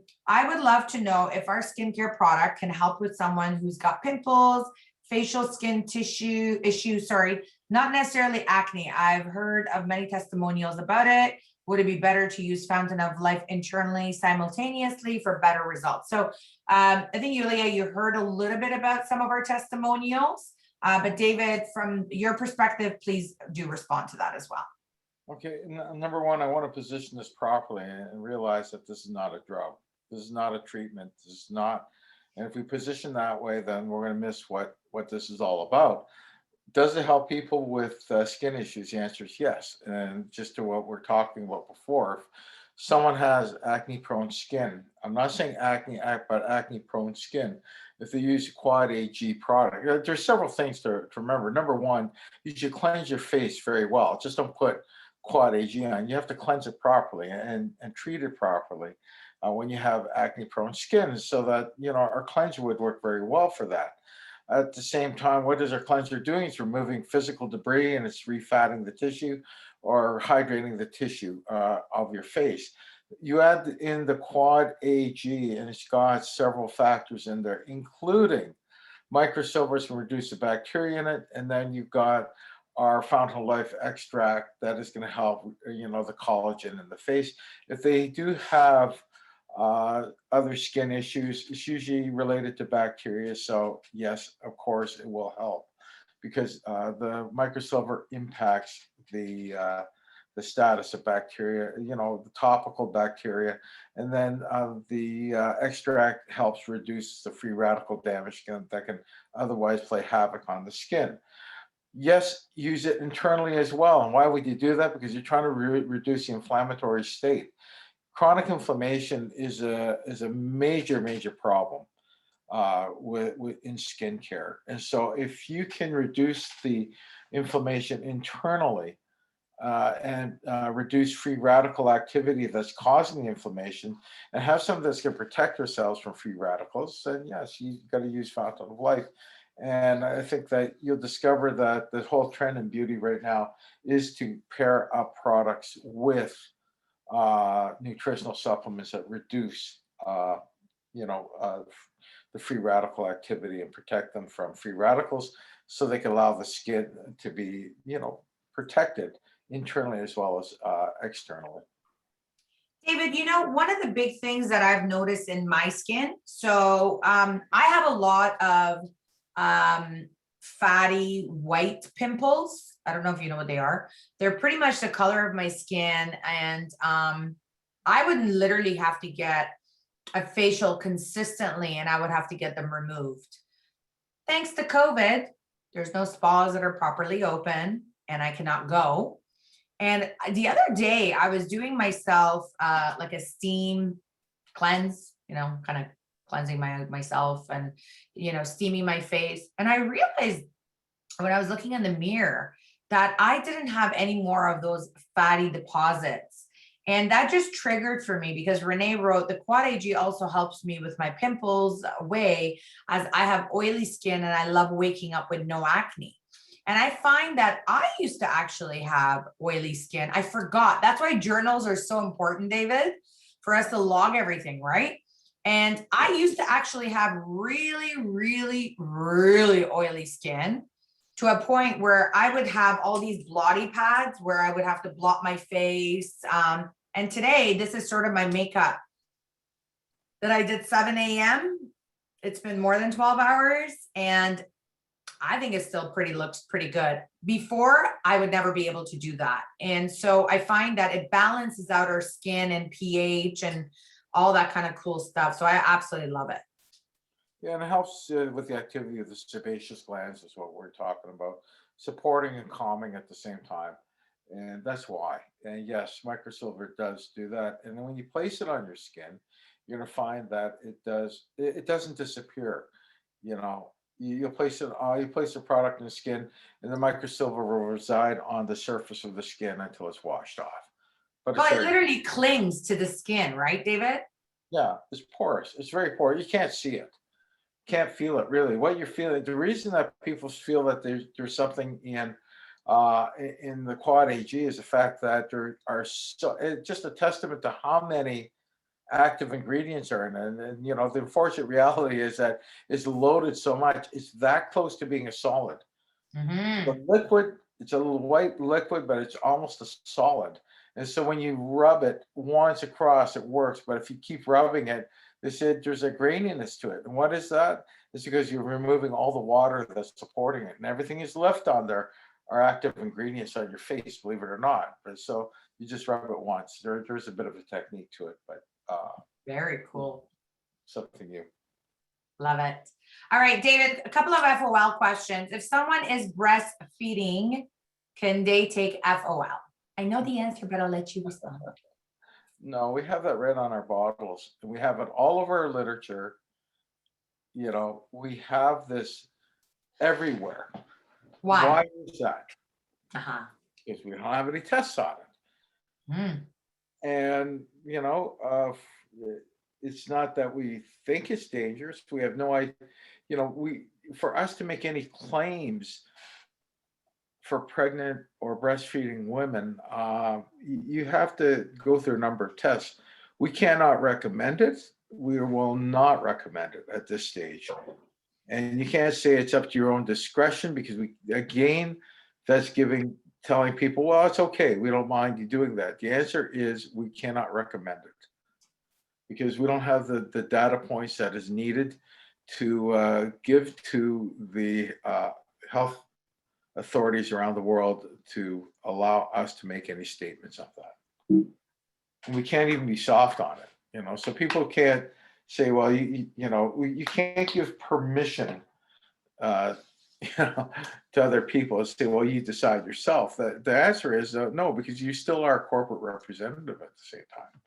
would love to know if our skincare product can help with someone who's got pimples, facial skin tissue issues, not necessarily acne. I've heard of many testimonials about it. Would it be better to use Fountain of Life internally simultaneously for better results? So I think, Yulia, you heard a little bit about some of our testimonials, but David, from your perspective, please do respond to that as well. Okay, number one, I want to position this properly and realize that this is not a drug. This is not a treatment. This is not, and if we position that way, then we're going to miss what this is all about. Does it help people with skin issues? The answer is yes. And just to what we're talking about before, if someone has acne-prone skin, I'm not saying acne, but acne-prone skin, if they use a Quad AG product, there's several things to remember. Number one, you should cleanse your face very well. Just don't put Quad AG on. You have to cleanse it properly and treat it properly when you have acne-prone skin, so that our cleanser would work very well for that. At the same time, what is our cleanser doing? It's removing physical debris and it's refatting the tissue or hydrating the tissue of your face. You add in the Quad AG and it's got several factors in there, including microsilvers can reduce the bacteria in it. And then you've got our Fountain of Life extract that is going to help, the collagen in the face. If they do have other skin issues, it's usually related to bacteria. So yes, of course, it will help because the microsilver impacts the status of bacteria, the topical bacteria, and then the extract helps reduce the free radical damage that can otherwise play havoc on the skin. Yes, use it internally as well. And why would you do that? Because you're trying to reduce the inflammatory state. Chronic inflammation is a major problem in skincare. And so if you can reduce the inflammation internally and reduce free radical activity that's causing the inflammation and have something that's going to protect ourselves from free radicals, then yes, you've got to use Fountain of Life. And I think that you'll discover that the whole trend in beauty right now is to pair up products with nutritional supplements that reduce, the free radical activity and protect them from free radicals, so they can allow the skin to be, protected internally as well as externally. David, one of the big things that I've noticed in my skin, so I have a lot of fatty white pimples. I don't know if you know what they are. They're pretty much the color of my skin. And I would literally have to get a facial consistently and I would have to get them removed. Thanks to COVID, there's no spas that are properly open and I cannot go. And the other day I was doing myself like a steam cleanse, kind of cleansing myself and, steaming my face. And I realized when I was looking in the mirror that I didn't have any more of those fatty deposits. And that just triggered for me because Renee wrote, the Quad AG also helps me with my pimples away as I have oily skin and I love waking up with no acne. And I find that I used to actually have oily skin. I forgot. That's why journals are so important, David, for us to log everything, right? And I used to actually have really, really, really oily skin to a point where I would have all these blotty pads where I would have to blot my face. And today, this is sort of my makeup that I did 7 a.m. It's been more than 12 hours. And I think it still looks pretty good. Before, I would never be able to do that. And so I find that it balances out our skin and pH and all that kind of cool stuff. So I absolutely love it. Yeah, and it helps with the activity of the sebaceous glands is what we're talking about, supporting and calming at the same time. And that's why. And yes, microsilver does do that. And then when you place it on your skin, you're gonna find that it doesn't disappear. You know, you place you place the product in the skin, and the microsilver will reside on the surface of the skin until it's washed off. But it's Well, it very, literally clings to the skin, right, David? yeah, it's porous. It's very porous. You can't see it, can't feel it really. What you're feeling, the reason that people feel that there's something in the quad AG is the fact that there are so it's just a testament to how many active ingredients are in it. And you know, the unfortunate reality is that it's loaded so much, it's that close to being a solid. Mm-hmm. The liquid, it's a little white liquid, but it's almost a solid. And so when you rub it once across, it works. But if you keep rubbing it, they said there's a graininess to it. And what is that? It's because you're removing all the water that's supporting it. And everything is left on there are active ingredients on your face, believe it or not. But so you just rub it once. There's a bit of a technique to it, but Very cool. something new. Love it. All right, David, a couple of FOL questions. If someone is breastfeeding, can they take FOL? I know the answer, but I'll let you respond. No, we have that right on our bottles. And we have it all over our literature. You know, we have this everywhere. Why? Why is that? Uh-huh. Because we don't have any tests on it. Mm. And, you know, it's not that we think it's dangerous. We have no idea. You know, for us to make any claims for pregnant or breastfeeding women, you have to go through a number of tests. We cannot recommend it. We will not recommend it at this stage. And you can't say it's up to your own discretion because that's telling people, well, it's okay. We don't mind you doing that. The answer is we cannot recommend it because we don't have the data points that is needed to give to the health authorities around the world to allow us to make any statements of that. And we can't even be soft on it, you know, so people can't say, well, you can't give permission to other people and say, well, you decide yourself. The answer is no, because you still are a corporate representative at the same time.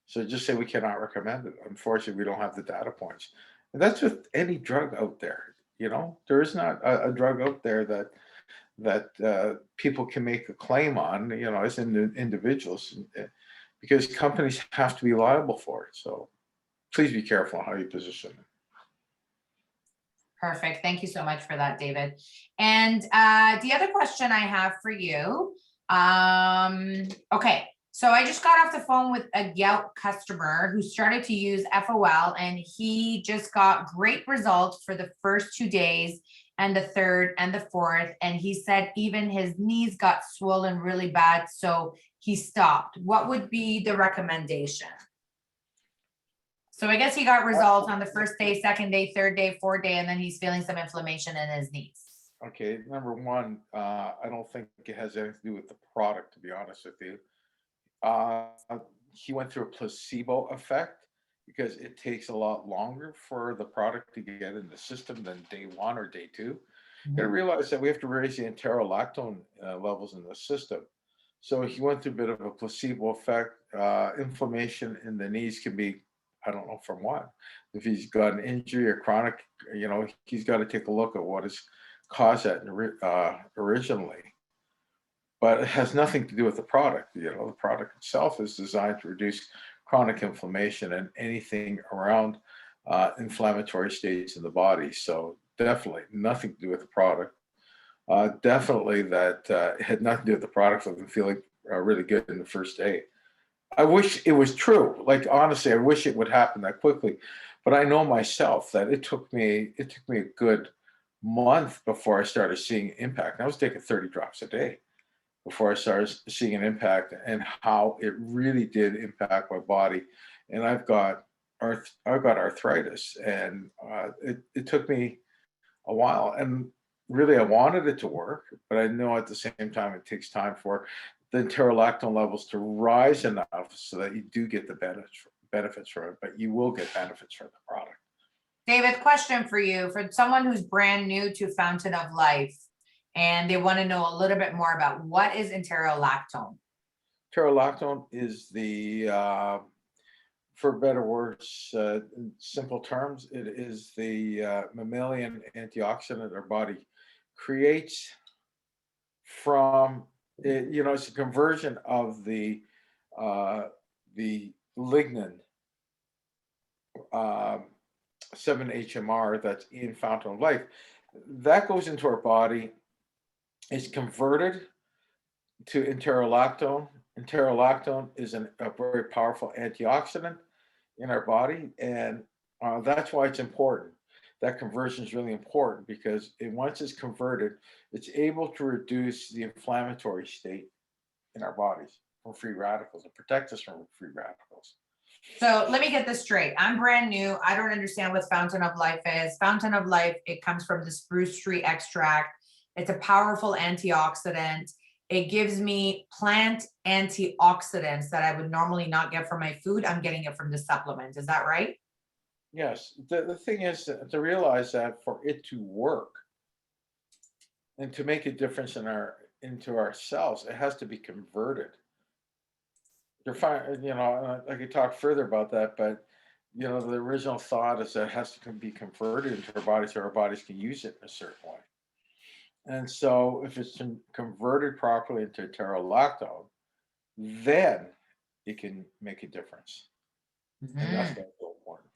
So just say we cannot recommend it. Unfortunately, we don't have the data points. And that's with any drug out there. You know, there is not a drug out there that people can make a claim on, you know, as individuals, because companies have to be liable for it. So please be careful how you position it. Perfect. Thank you so much for that, David. And the other question I have for you, okay, so I just got off the phone with a Yelp customer who started to use FOL, and he just got great results for the first 2 days and the third and the fourth. And he said even his knees got swollen really bad, so he stopped. What would be the recommendation? So I guess he got results on the first day, second day, third day, fourth day, and then he's feeling some inflammation in his knees. Okay, number one, I don't think it has anything to do with the product, to be honest with you. He went through a placebo effect because it takes a lot longer for the product to get in the system than day one or day two. You gotta realize that we have to raise the enterolactone levels in the system. So he went through a bit of a placebo effect. Inflammation in the knees can be, I don't know from what. If he's got an injury or chronic, you know, he's got to take a look at what has caused that originally. But it has nothing to do with the product. You know, the product itself is designed to reduce chronic inflammation and anything around inflammatory states in the body. So definitely nothing to do with the product. Definitely that it had nothing to do with the product. I've been feeling really good in the first day. I wish it was true. Like, honestly, I wish it would happen that quickly. But I know myself that it took me a good month before I started seeing impact. And I was taking 30 drops a day before I started seeing an impact and how it really did impact my body. And I've got arthritis, and it took me a while. And really, I wanted it to work, but I know at the same time it takes time for the enterolactone levels to rise enough so that you do get the benefits from it, but you will get benefits from the product. David, question for you. For someone who's brand new to Fountain of Life and they want to know a little bit more about what is enterolactone? Pterolactone is the, for better words, in simple terms, it is the mammalian antioxidant our body creates from it. You know, it's a conversion of the lignin 7-HMR that's in Fountain of Life. That goes into our body, is converted to enterolactone. Enterolactone is a very powerful antioxidant in our body, and that's why it's important. That conversion is really important because once it's converted, it's able to reduce the inflammatory state in our bodies from free radicals and protect us from free radicals. So let me get this straight. I'm brand new. I don't understand what Fountain of Life is. Fountain of Life, it comes from the spruce tree extract. It's a powerful antioxidant. It gives me plant antioxidants that I would normally not get from my food. I'm getting it from the supplement. Is that right? Yes. The thing is to realize that for it to work and to make a difference into our cells, it has to be converted. You're fine, you know, I could talk further about that, but you know, the original thought is that it has to be converted into our bodies so our bodies can use it in a certain way. And so if it's converted properly into pterolactone, then it can make a difference. And that's what's so important.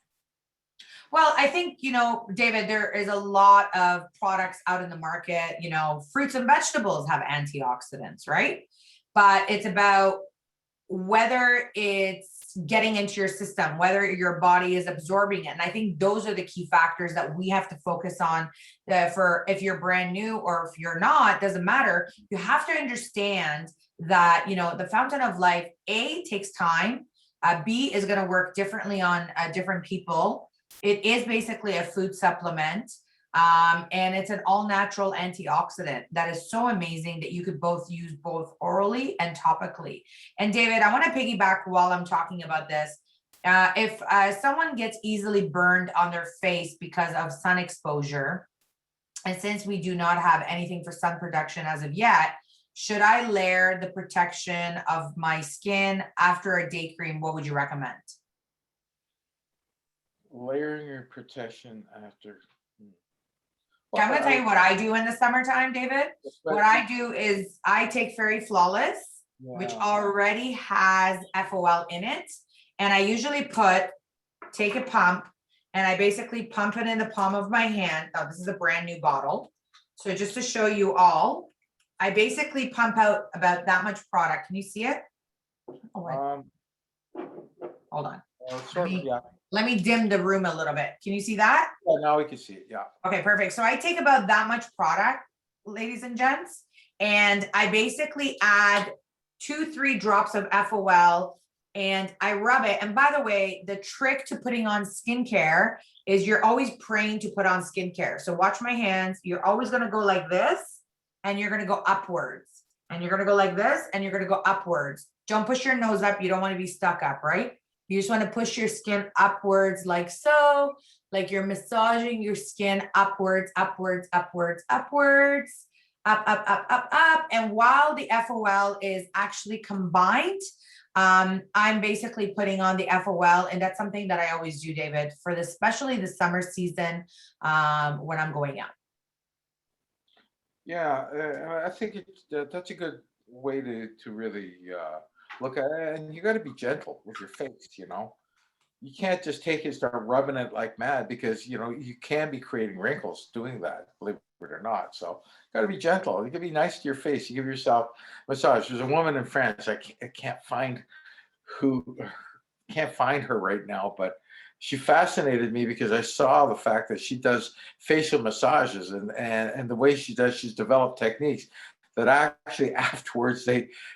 Well, I think, you know, David, there is a lot of products out in the market, you know, fruits and vegetables have antioxidants, right? But it's about whether it's getting into your system, whether your body is absorbing it. And I think those are the key factors that we have to focus on for if you're brand new or if you're not, doesn't matter. You have to understand that, you know, the Fountain of Life, A, takes time. B is going to work differently on different people. It is basically a food supplement. And it's an all natural antioxidant that is so amazing that you could use both orally and topically. And David, I want to piggyback while I'm talking about this. If someone gets easily burned on their face because of sun exposure, and since we do not have anything for sun protection as of yet, should I layer the protection of my skin after a day cream? What would you recommend? Layering your protection after. Okay, I'm going to tell you what I do in the summertime, David. What I do is I take Fairy Flawless, which already has FOL in it. And I usually take a pump and I basically pump it in the palm of my hand. Oh, this is a brand new bottle. So just to show you all, I basically pump out about that much product. Can you see it? Oh, hold on. Let me dim the room a little bit. Can you see that? Yeah, now we can see it. Yeah. Okay, perfect. So I take about that much product, ladies and gents, and I basically add 2-3 drops of FOL and I rub it. And by the way, the trick to putting on skincare is you're always praying to put on skincare. So watch my hands. You're always going to go like this and you're going to go upwards. And you're going to go like this and you're going to go upwards. Don't push your nose up. You don't want to be stuck up, right? You just want to push your skin upwards like so, like you're massaging your skin upwards, upwards, upwards, upwards, up, up, up, up, up. And while the FOL is actually combined, I'm basically putting on the FOL, and that's something that I always do, David, for especially the summer season when I'm going out. Yeah, I think that's a good way to really look at it. And you got to be gentle with your face, you know. You can't just take it and start rubbing it like mad because, you know, you can be creating wrinkles doing that, believe it or not. So got to be gentle. You got to be nice to your face. You give yourself a massage. There's a woman in France. I can't find her right now, but she fascinated me because I saw the fact that she does facial massages and the way she does, she's developed techniques that actually afterwards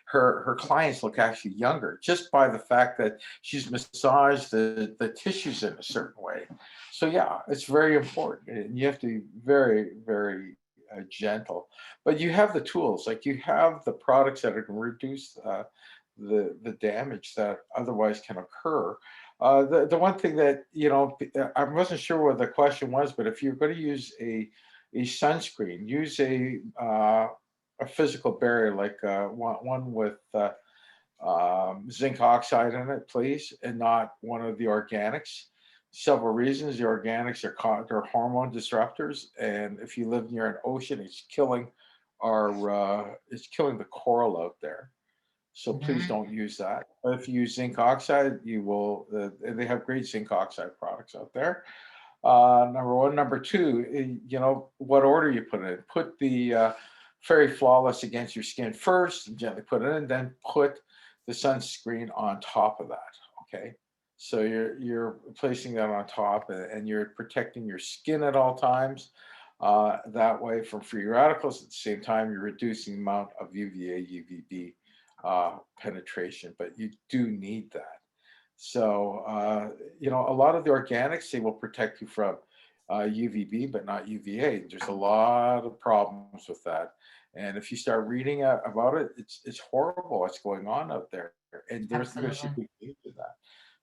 her clients look actually younger just by the fact that she's massaged the tissues in a certain way. So yeah, it's very important, and you have to be very, very gentle. But you have the tools, like you have the products that are going to reduce the damage that otherwise can occur. The one thing that, I wasn't sure what the question was, but if you're going to use a sunscreen, use a physical barrier, like one with zinc oxide in it, please, and not one of the organics. Several reasons. The organics they're hormone disruptors, and if you live near an ocean, it's killing the coral out there. So please don't use that. If you use zinc oxide, you will. And they have great zinc oxide products out there. Number one. Number two, what order you put it in. Put the Fairy Flawless against your skin first, and gently put it in, then put the sunscreen on top of that. Okay. So you're placing that on top, and you're protecting your skin at all times. That way from free radicals. At the same time, you're reducing the amount of UVA, UVB penetration, but you do need that. So, a lot of the organics, they will protect you from UVB, but not UVA. There's a lot of problems with that. And if you start reading about it, it's horrible what's going on out there. And there should be need to that.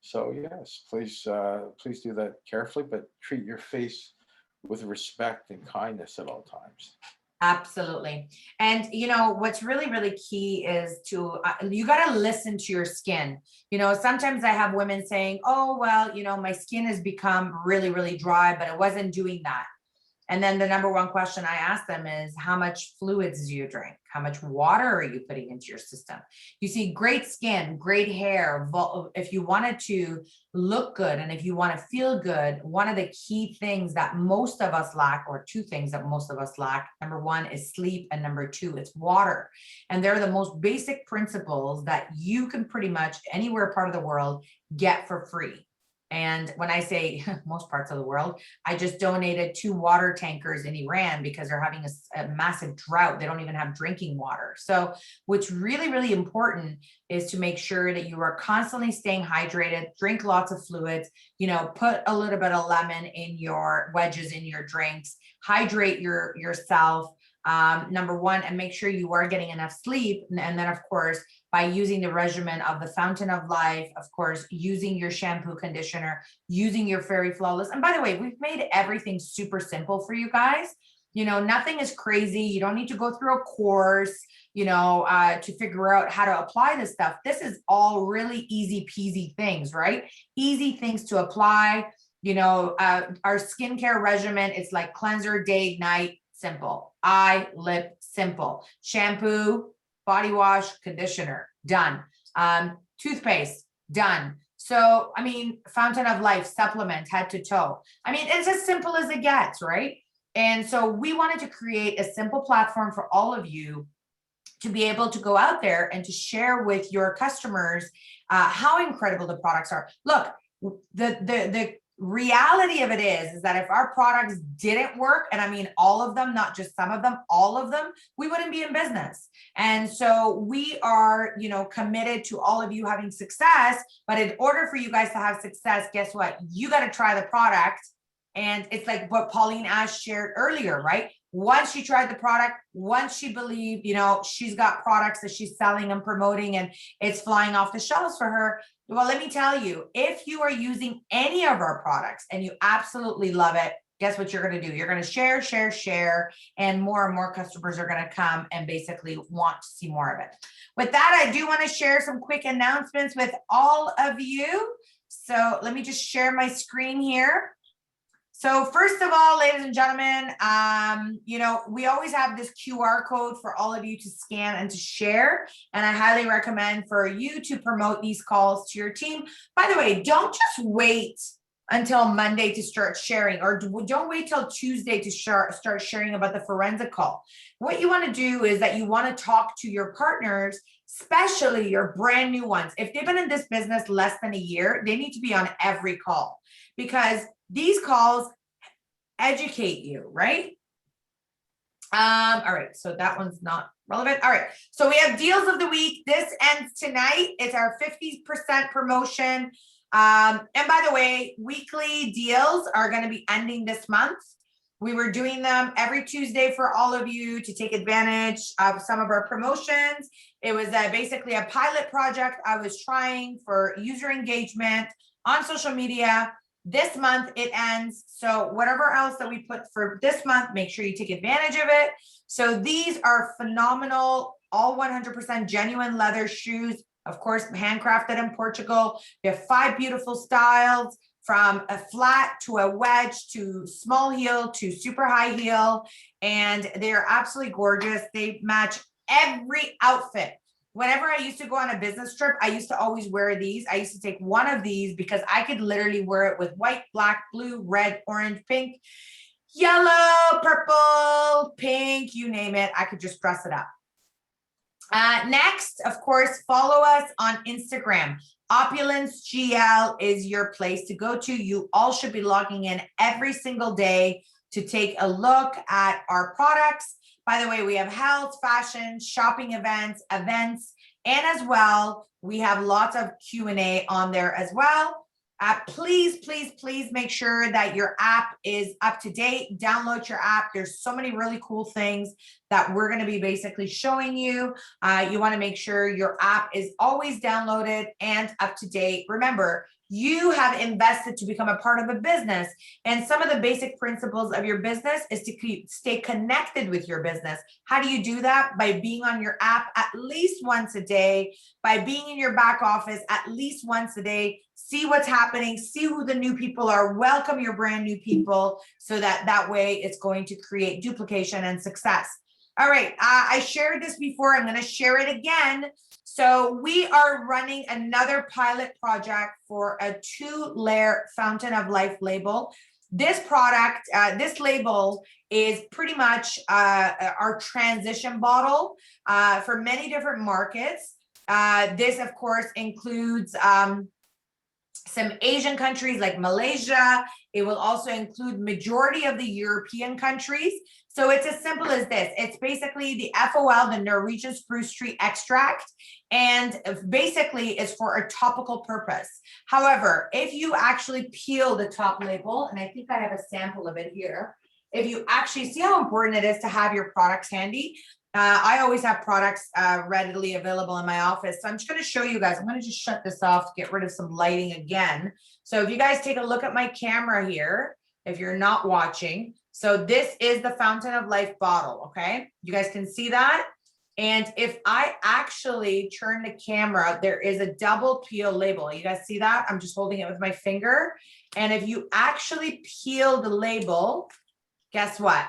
So yes, please do that carefully, but treat your face with respect and kindness at all times. Absolutely. And what's really, really key is you got to listen to your skin. Sometimes I have women saying, oh, well, my skin has become really, really dry, but it wasn't doing that. And then the number one question I ask them is, how much fluids do you drink? How much water are you putting into your system? You see, great skin, great hair. If you wanted to look good and if you want to feel good, one of the key things that most of us lack, or two things that most of us lack, number one is sleep, and number two, it's water. And they're the most basic principles that you can pretty much anywhere part of the world get for free. And when I say most parts of the world, I just donated 2 water tankers in Iran because they're having a massive drought. They don't even have drinking water. So what's really, really important is to make sure that you are constantly staying hydrated, drink lots of fluids, put a little bit of lemon in your wedges in your drinks, hydrate yourself. Number one, and make sure you are getting enough sleep. And then, of course, by using the regimen of the Fountain of Life, of course, using your shampoo, conditioner, using your Fairy Flawless. And by the way, we've made everything super simple for you guys. Nothing is crazy. You don't need to go through a course, to figure out how to apply this stuff. This is all really easy peasy things, right? Easy things to apply. Our skincare regimen, it's like cleanser, day, night, simple. Eye, lip, simple. Shampoo, body wash, conditioner, done. Toothpaste, done. So, Fountain of Life, supplement, head to toe. It's as simple as it gets, right? And so we wanted to create a simple platform for all of you to be able to go out there and to share with your customers how incredible the products are. Look, the reality of it is that if our products didn't work, and all of them, not just some of them, all of them, we wouldn't be in business. And so we are, committed to all of you having success. But in order for you guys to have success, guess what? You got to try the product. And it's like what Pauline Ash shared earlier, right? Once she tried the product, once she believed, she's got products that she's selling and promoting and it's flying off the shelves for her. Well, let me tell you, if you are using any of our products and you absolutely love it, guess what you're going to do? You're going to share, and more customers are going to come and basically want to see more of it. With that, I do want to share some quick announcements with all of you. So let me just share my screen here. So first of all, ladies and gentlemen, we always have this QR code for all of you to scan and to share. And I highly recommend for you to promote these calls to your team. By the way, don't just wait until Monday to start sharing, or don't wait till Tuesday to start sharing about the forensic call. What you want to do is that you want to talk to your partners, especially your brand new ones. If they've been in this business less than a year, they need to be on every call, because these calls educate you, right? All right, so that one's not relevant. All right, so we have deals of the week. This ends tonight. It's our 50% promotion. And by the way, weekly deals are going to be ending this month. We were doing them every Tuesday for all of you to take advantage of some of our promotions. It was basically a pilot project I was trying for user engagement on social media. This month it ends. So whatever else that we put for this month, make sure you take advantage of it. So these are phenomenal, all 100% genuine leather shoes, of course, handcrafted in Portugal. We have 5 beautiful styles, from a flat to a wedge to small heel to super high heel. And they're absolutely gorgeous. They match every outfit. Whenever I used to go on a business trip, I used to always wear these. I used to take one of these because I could literally wear it with white, black, blue, red, orange, pink, yellow, purple, pink, you name it. I could just dress it up. Next, of course, follow us on Instagram. Opulence GL is your place to go to. You all should be logging in every single day to take a look at our products. By the way, we have health, fashion, shopping events, and as well, we have lots of Q&A on there as well. Please, please, please make sure that your app is up to date. Download your app. There's so many really cool things that we're going to be basically showing you. You want to make sure your app is always downloaded and up to date. Remember, you have invested to become a part of a business. And some of the basic principles of your business is to stay connected with your business. How do you do that? By being on your app at least once a day, by being in your back office at least once a day. See what's happening, see who the new people are, welcome your brand new people, so that way it's going to create duplication and success. All right, I shared this before, I'm gonna share it again. So we are running another pilot project for a 2-layer Fountain of Life label. This product, this label is pretty much our transition bottle for many different markets. This of course includes some Asian countries like Malaysia. It will also include majority of the European countries. So it's as simple as this. It's basically the FOL, the Norwegian spruce tree extract, and basically is for a topical purpose. However, if you actually peel the top label, and I think I have a sample of it here, if you actually see how important it is to have your products handy. I always have products readily available in my office. So I'm just going to show you guys. I'm going to just shut this off to get rid of some lighting again. So if you guys take a look at my camera here, if you're not watching. So this is the Fountain of Life bottle, okay? You guys can see that. And if I actually turn the camera, there is a double peel label. You guys see that? I'm just holding it with my finger. And if you actually peel the label, guess what?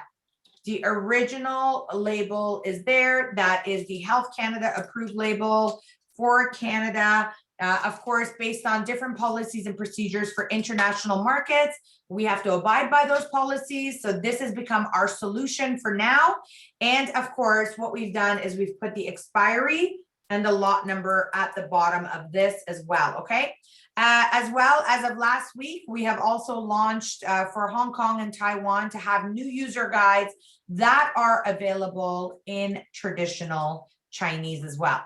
The original label is there. That is the Health Canada approved label for Canada. Of course, based on different policies and procedures for international markets, we have to abide by those policies. So this has become our solution for now. And of course, what we've done is we've put the expiry and the lot number at the bottom of this as well, okay? As well as of last week, we have also launched for Hong Kong and Taiwan to have new user guides that are available in traditional Chinese as well.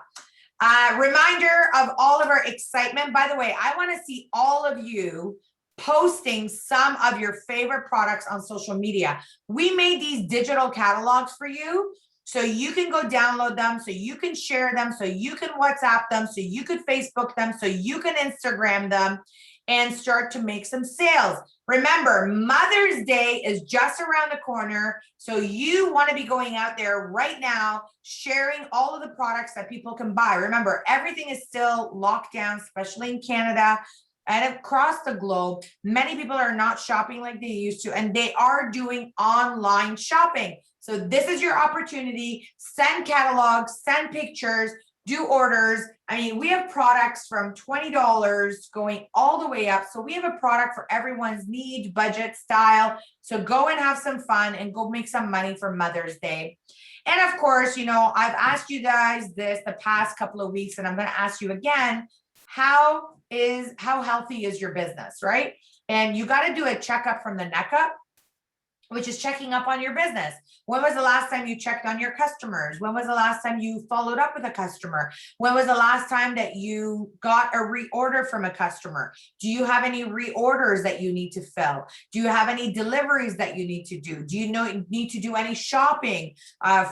Reminder of all of our excitement. By the way, I want to see all of you posting some of your favorite products on social media. We made these digital catalogs for you. So you can go download them, so you can share them, so you can WhatsApp them, so you could Facebook them, so you can Instagram them and start to make some sales. Remember, Mother's Day is just around the corner. So you want to be going out there right now, sharing all of the products that people can buy. Remember, everything is still locked down, especially in Canada and across the globe. Many people are not shopping like they used to, and they are doing online shopping. So this is your opportunity. Send catalogs, send pictures, do orders. I mean, we have products from $20 going all the way up. So we have a product for everyone's need, budget, style. So go and have some fun and go make some money for Mother's Day. And of course, you know, I've asked you guys this the past couple of weeks, and I'm going to ask you again, how healthy is your business, right? And you got to do a checkup from the neck up, which is checking up on your business. When was the last time you checked on your customers? When was the last time you followed up with a customer? When was the last time that you got a reorder from a customer? Do you have any reorders that you need to fill? Do you have any deliveries that you need to do? Do you need to do any shopping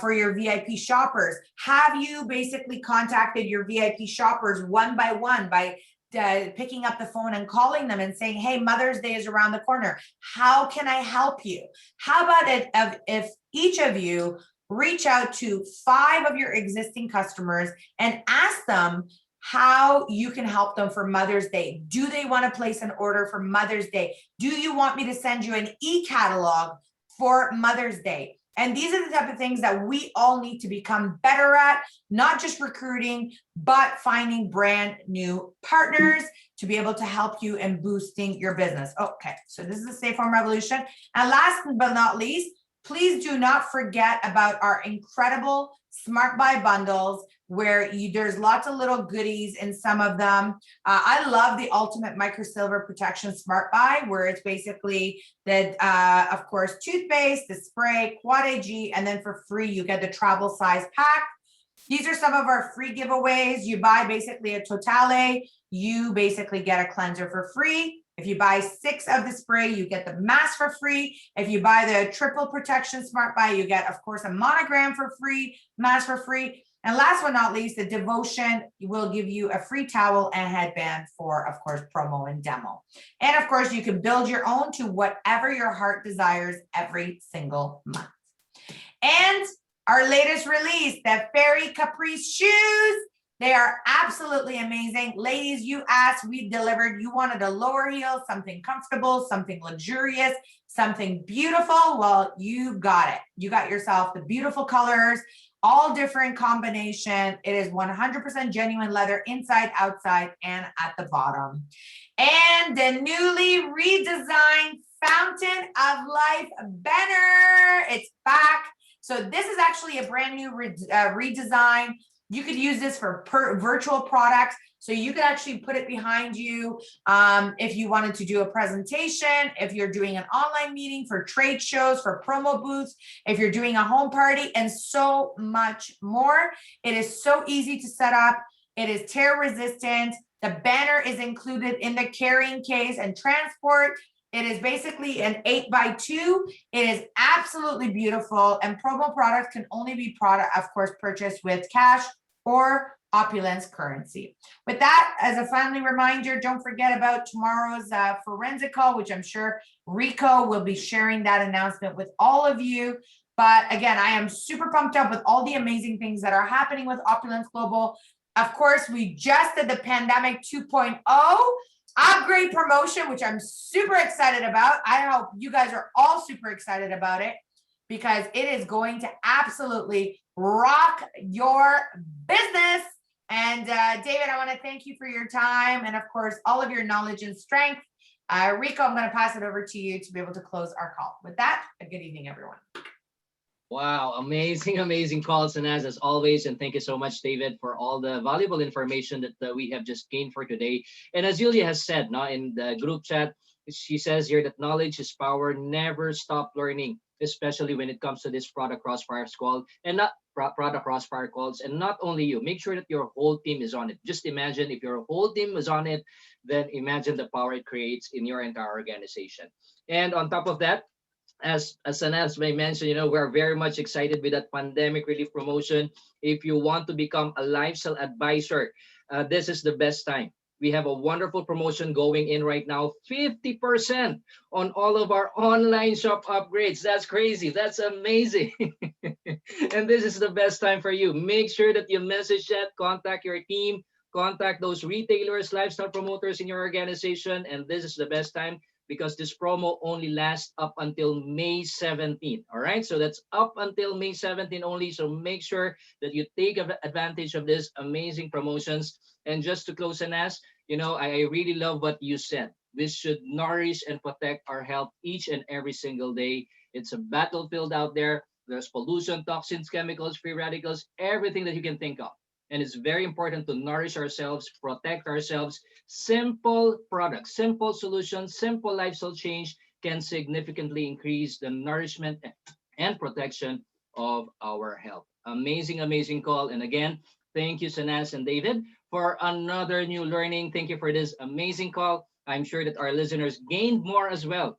for your VIP shoppers? Have you basically contacted your VIP shoppers one by one by picking up the phone and calling them and saying, hey, Mother's Day is around the corner. How can I help you? How about it if each of you reach out to 5 of your existing customers and ask them how you can help them for Mother's Day? Do they want to place an order for Mother's Day? Do you want me to send you an e-catalog for Mother's Day? And these are the type of things that we all need to become better at, not just recruiting, but finding brand new partners to be able to help you in boosting your business. Okay, so this is the Safe Home Revolution. And last but not least, please do not forget about our incredible Smart Buy bundles, where there's lots of little goodies in some of them. I love the Ultimate Microsilver Protection Smart Buy, where it's basically the, of course, toothpaste, the spray, Quad AG, and then for free, you get the travel size pack. These are some of our free giveaways. You buy basically a Totale, you basically get a cleanser for free. If you buy 6 of the spray, you get the mask for free. If you buy the triple protection Smart Buy, you get, of course, a monogram for free, mask for free. And last but not least, the Devotion will give you a free towel and headband for, of course, promo and demo. And of course, you can build your own to whatever your heart desires every single month. And our latest release, the Fairy Caprice shoes. They are absolutely amazing. Ladies, you asked, we delivered. You wanted a lower heel, something comfortable, something luxurious, something beautiful. Well, you got it. You got yourself the beautiful colors, all different combination. It is 100% genuine leather inside, outside, and at the bottom. And the newly redesigned Fountain of Life banner. It's back. So this is actually a brand new redesign. You could use this for virtual products. So you could actually put it behind you if you wanted to do a presentation, if you're doing an online meeting, for trade shows, for promo booths, if you're doing a home party, and so much more. It is so easy to set up. It is tear resistant. The banner is included in the carrying case and transport. It is basically an 8x2. It is absolutely beautiful, and promo products can only be of course, purchased with cash or Opulence currency. With that, as a friendly reminder, don't forget about tomorrow's forensic call, which I'm sure Rico will be sharing that announcement with all of you. But again, I am super pumped up with all the amazing things that are happening with Opulence Global. Of course, we just did the Pandemic 2.0 upgrade promotion, which I'm super excited about. I hope you guys are all super excited about it, because it is going to absolutely rock your business. And David, I want to thank you for your time and, of course, all of your knowledge and strength. Rico, I'm going to pass it over to you to be able to close our call. With that, a good evening, everyone. Wow, amazing calls, and as always, and thank you so much, David, for all the valuable information that we have just gained for today. And as Julia has said now in the group chat, she says here that knowledge is power. Never stop learning, especially when it comes to this product crossfire call, and not product crossfire calls. And not only you, make sure that your whole team is on it. Just imagine if your whole team is on it, then imagine the power it creates in your entire organization. And on top of that, as Sanas may mention, we're very much excited with that pandemic relief promotion. If you want to become a lifestyle advisor, this is the best time. We have a wonderful promotion going in right now, 50% on all of our online shop upgrades. That's crazy. That's amazing. And this is the best time for you. Make sure that you message that, contact your team, contact those retailers, lifestyle promoters in your organization. And this is the best time, because this promo only lasts up until May 17. All right, so that's up until May 17 only. So make sure that you take advantage of this amazing promotions. And just to close and ask, I really love what you said. We should nourish and protect our health each and every single day. It's a battlefield out there. There's pollution, toxins, chemicals, free radicals, everything that you can think of. And it's very important to nourish ourselves, protect ourselves. Simple products, simple solutions, simple lifestyle change can significantly increase the nourishment and protection of our health. Amazing call. And again, thank you, Sanas and David, for another new learning. Thank you for this amazing call. I'm sure that our listeners gained more as well.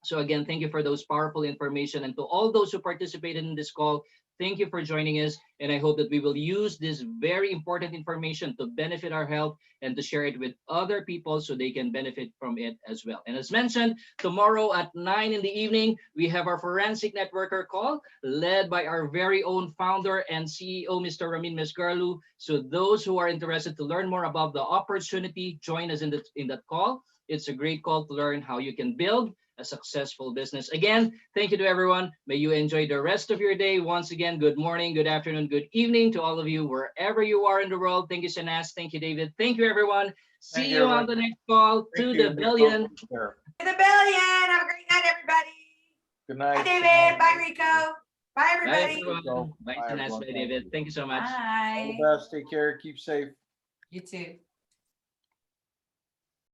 So again, thank you for those powerful information. And to all those who participated in this call, thank you for joining us. And I hope that we will use this very important information to benefit our health and to share it with other people so they can benefit from it as well. And as mentioned, tomorrow at 9 in the evening, we have our forensic networker call led by our very own founder and CEO, Mr. Ramin Mesgarlu. So those who are interested to learn more about the opportunity, join us in that call. It's a great call to learn how you can build a successful business. Again, thank you to everyone. May you enjoy the rest of your day. Once again, good morning, good afternoon, good evening to all of you, wherever you are in the world. Thank you, Shanas. Thank you, David. Thank you, everyone. See Thank you on everyone. the next call Thank to you. the billion. To the billion. Have a great night, everybody. Good Bye, night. David. Bye, Rico. Bye, Bye, everybody. everyone. Bye, Bye, Shanas. everyone. Bye, David. Thank you so much. All Bye. the best. Take care. Keep safe. You too.